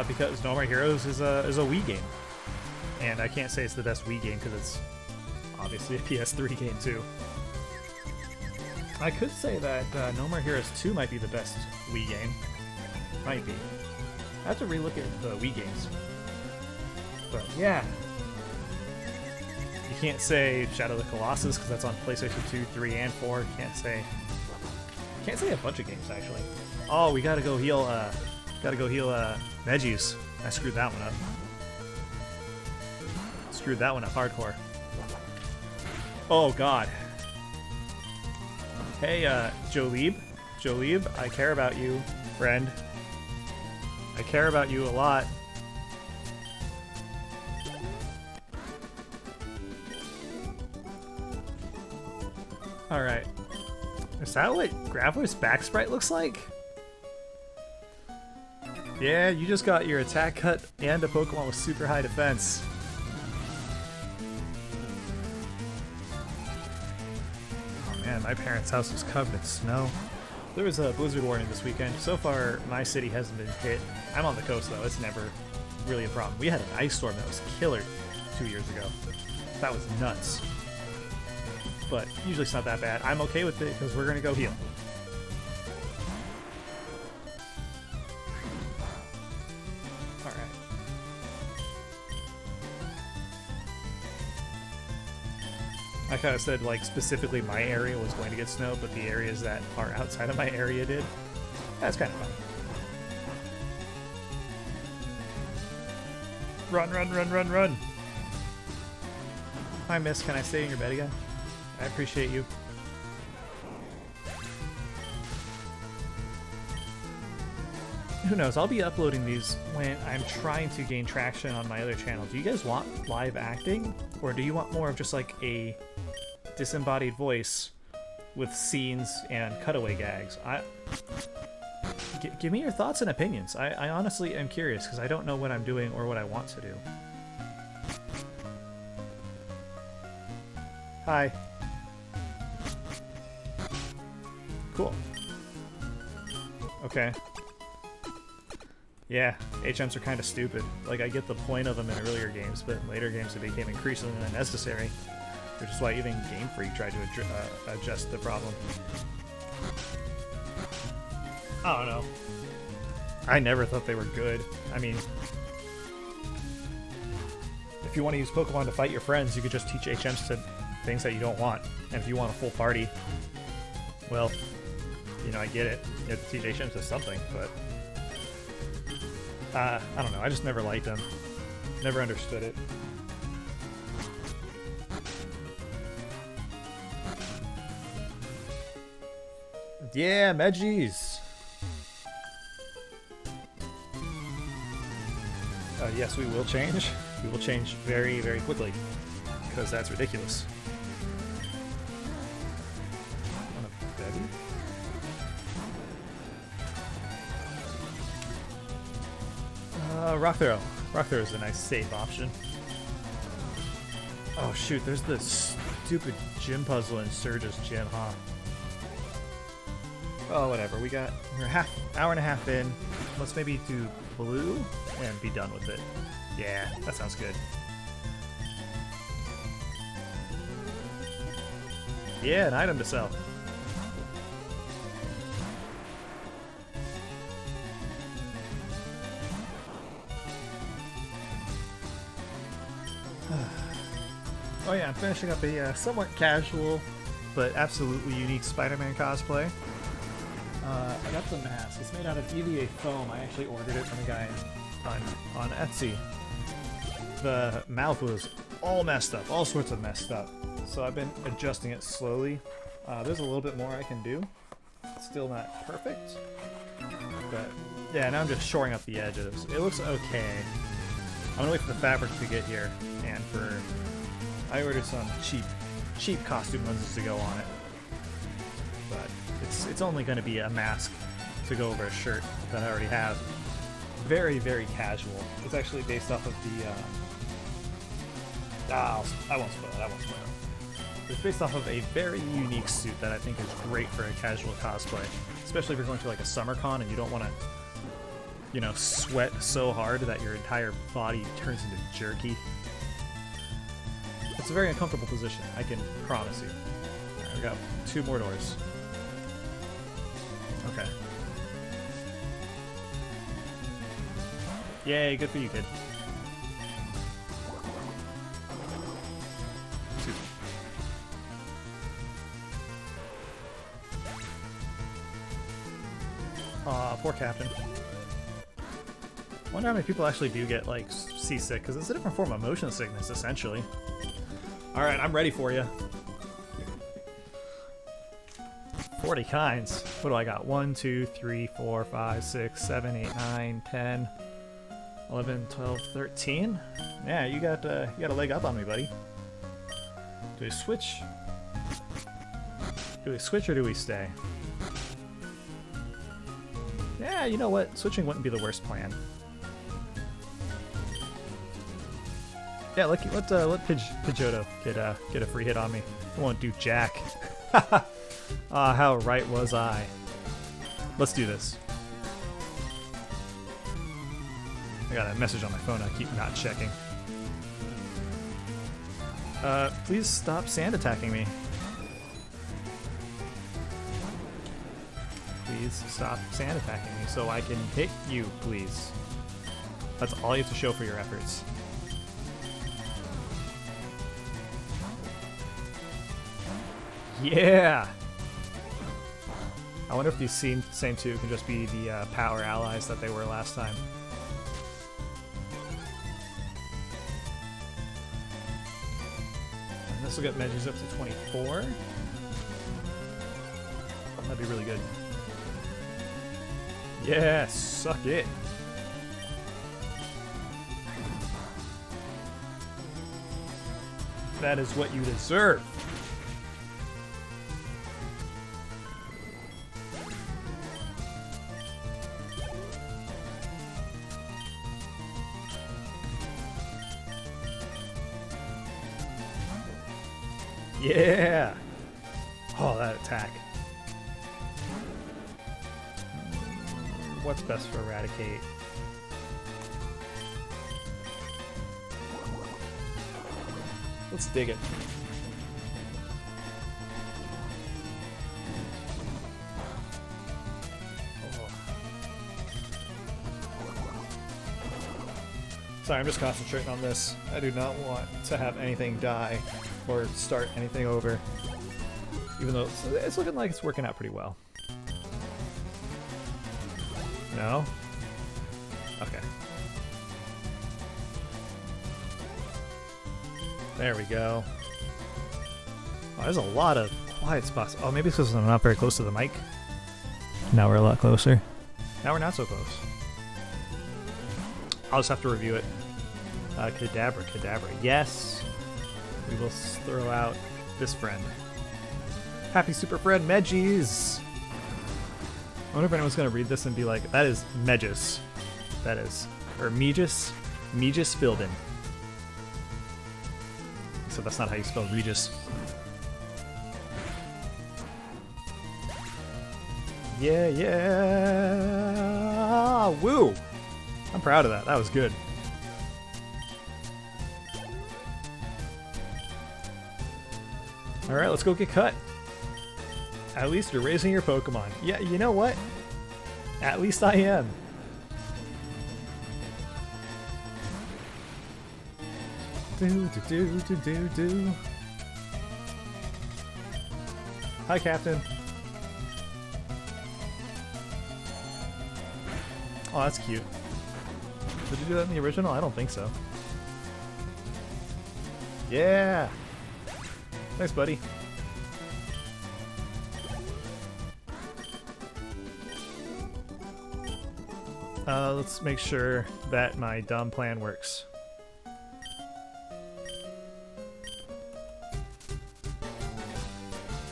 Because No More Heroes is a Wii game. And I can't say it's the best Wii game because it's obviously a PS3 game too. I could say that No More Heroes 2 might be the best Wii game. Might be. I have to relook at the Wii games. But yeah. You can't say Shadow of the Colossus because that's on PlayStation 2, 3, and 4. You can't say a bunch of games actually. Oh, we gotta go heal Veggies. I screwed that one up. Screwed that one up hardcore. Oh god. Hey, Jolib, I care about you, friend. I care about you a lot. Alright. Is that what Graveler's back sprite looks like? Yeah, you just got your attack cut and a Pokemon with super high defense. Man, my parents' house was covered in snow. There was a blizzard warning this weekend. So far, my city hasn't been hit. I'm on the coast, though. It's never really a problem. We had an ice storm that was killer 2 years ago. That was nuts. But usually it's not that bad. I'm okay with it because we're going to go heal. Alright. I kind of said, like, specifically my area was going to get snow, but the areas that are outside of my area did. That's kind of fun. Run, run, run, run, run! Hi, miss. Can I stay in your bed again? I appreciate you. Who knows? I'll be uploading these when I'm trying to gain traction on my other channel. Do you guys want live acting? Or do you want more of just like a disembodied voice with scenes and cutaway gags? Give me your thoughts and opinions. I honestly am curious because I don't know what I'm doing or what I want to do. Hi. Cool. Okay. Yeah, HMs are kind of stupid. Like, I get the point of them in earlier games, but in later games it became increasingly unnecessary, which is why even Game Freak tried to adjust the problem. I don't know. I never thought they were good. I mean, if you want to use Pokemon to fight your friends, you could just teach HMs to things that you don't want. And if you want a full party, well, you know, I get it. You have to teach HMs to something, but I don't know. I just never liked them. Never understood it. Yeah, Medgies! Yes, we will change. We will change very, very quickly. Because that's ridiculous. Rock Throw. Rock Throw is a nice safe option. Oh shoot, there's this stupid gym puzzle in Surge's gym, huh? Oh, whatever. We're hour and a half in. Let's maybe do blue and be done with it. Yeah, that sounds good. Yeah, an item to sell. Oh yeah, I'm finishing up a somewhat casual but absolutely unique Spider-Man cosplay. I got the mask. It's made out of EVA foam. I actually ordered it from a guy on Etsy. The mouth was all messed up, all sorts of messed up. So I've been adjusting it slowly. There's a little bit more I can do. Still not perfect. But yeah, now I'm just shoring up the edges. It looks okay. I'm gonna wait for the fabric to get here, and I ordered some cheap costume lenses to go on it. But it's only gonna be a mask to go over a shirt that I already have. Very, very casual. It's actually based off of the I won't spoil it. It's based off of a very unique suit that I think is great for a casual cosplay, especially if you're going to like a summer con and you don't want to, you know, sweat so hard that your entire body turns into jerky. It's a very uncomfortable position, I can promise you. Alright, we got 2 more doors. Okay. Yay, good for you, kid. Excuse me. Aw, poor Captain. I wonder how many people actually do get, like, seasick, because it's a different form of motion sickness, essentially. Alright, I'm ready for you. 40 kinds. What do I got? 1, 2, 3, 4, 5, 6, 7, 8, 9, 10, 11, 12, 13. Yeah, you got a leg up on me, buddy. Do we switch? Do we switch or do we stay? Yeah, you know what? Switching wouldn't be the worst plan. Yeah, let Pidgeotto get a free hit on me. It won't do jack. Ah, how right was I? Let's do this. I got a message on my phone I keep not checking. Please stop sand attacking me. Please stop sand attacking me so I can hit you, please. That's all you have to show for your efforts. Yeah! I wonder if these same two can just be the power allies that they were last time. And this will get measures up to 24. That'd be really good. Yeah, suck it. That is what you deserve. Yeah! Oh, that attack. What's best for Eradicate? Let's dig it. Oh. Sorry, I'm just concentrating on this. I do not want to have anything die or start anything over, even though it's looking like it's working out pretty well. No? Okay. There we go. Oh, there's a lot of quiet spots. Oh, maybe it's because I'm not very close to the mic. Now we're a lot closer. Now we're not so close. I'll just have to review it. Kadabra. Yes! We will throw out this friend. Happy Super Friend Medgies! I wonder if anyone's going to read this and be like, that is Megis. That is. Or Megis. Megis Buildin. So that's not how you spell Regis. Yeah, yeah! Woo! I'm proud of that. That was good. Alright, let's go get cut. At least you're raising your Pokemon. Yeah, you know what? At least I am. Do. Hi, Captain. Oh, that's cute. Did you do that in the original? I don't think so. Yeah! Thanks, buddy. Let's make sure that my dumb plan works.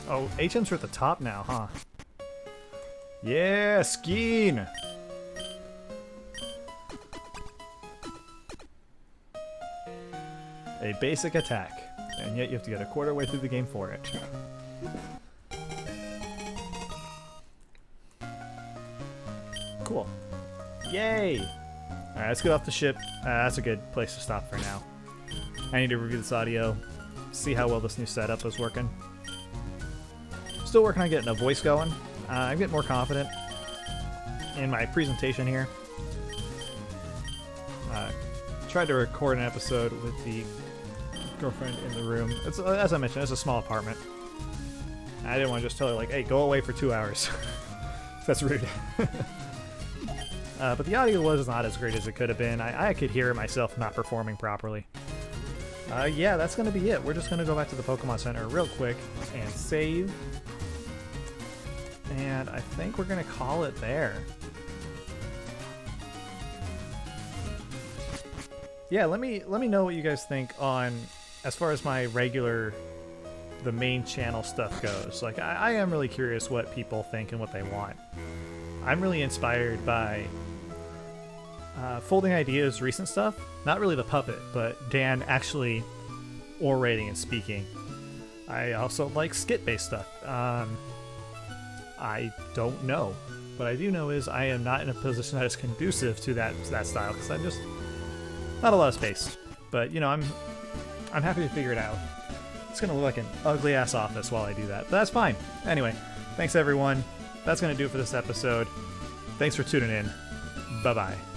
Oh, HMs are at the top now, huh? Yeah, Skeen! A basic attack, and yet you have to get a quarter way through the game for it. Cool. Yay! Alright, let's get off the ship. That's a good place to stop for now. I need to review this audio, see how well this new setup is working. Still working on getting a voice going. I'm getting more confident. in my presentation here. Tried to record an episode with the girlfriend in the room. It's, as I mentioned, it's a small apartment. I didn't want to just tell her, like, hey, go away for 2 hours. That's rude. But the audio was not as great as it could have been. I could hear myself not performing properly. Yeah, that's going to be it. We're just going to go back to the Pokemon Center real quick and save. And I think we're going to call it there. Yeah, let me know what you guys think on, as far as my regular, the main channel stuff goes. Like, I am really curious what people think and what they want. I'm really inspired by Folding Ideas' recent stuff. Not really the puppet, but Dan actually orating and speaking. I also like skit-based stuff. I don't know. What I do know is I am not in a position that is conducive to that style, because I'm just not a lot of space. But, you know, I'm happy to figure it out. It's going to look like an ugly-ass office while I do that, but that's fine. Anyway, thanks everyone. That's going to do it for this episode. Thanks for tuning in. Bye-bye.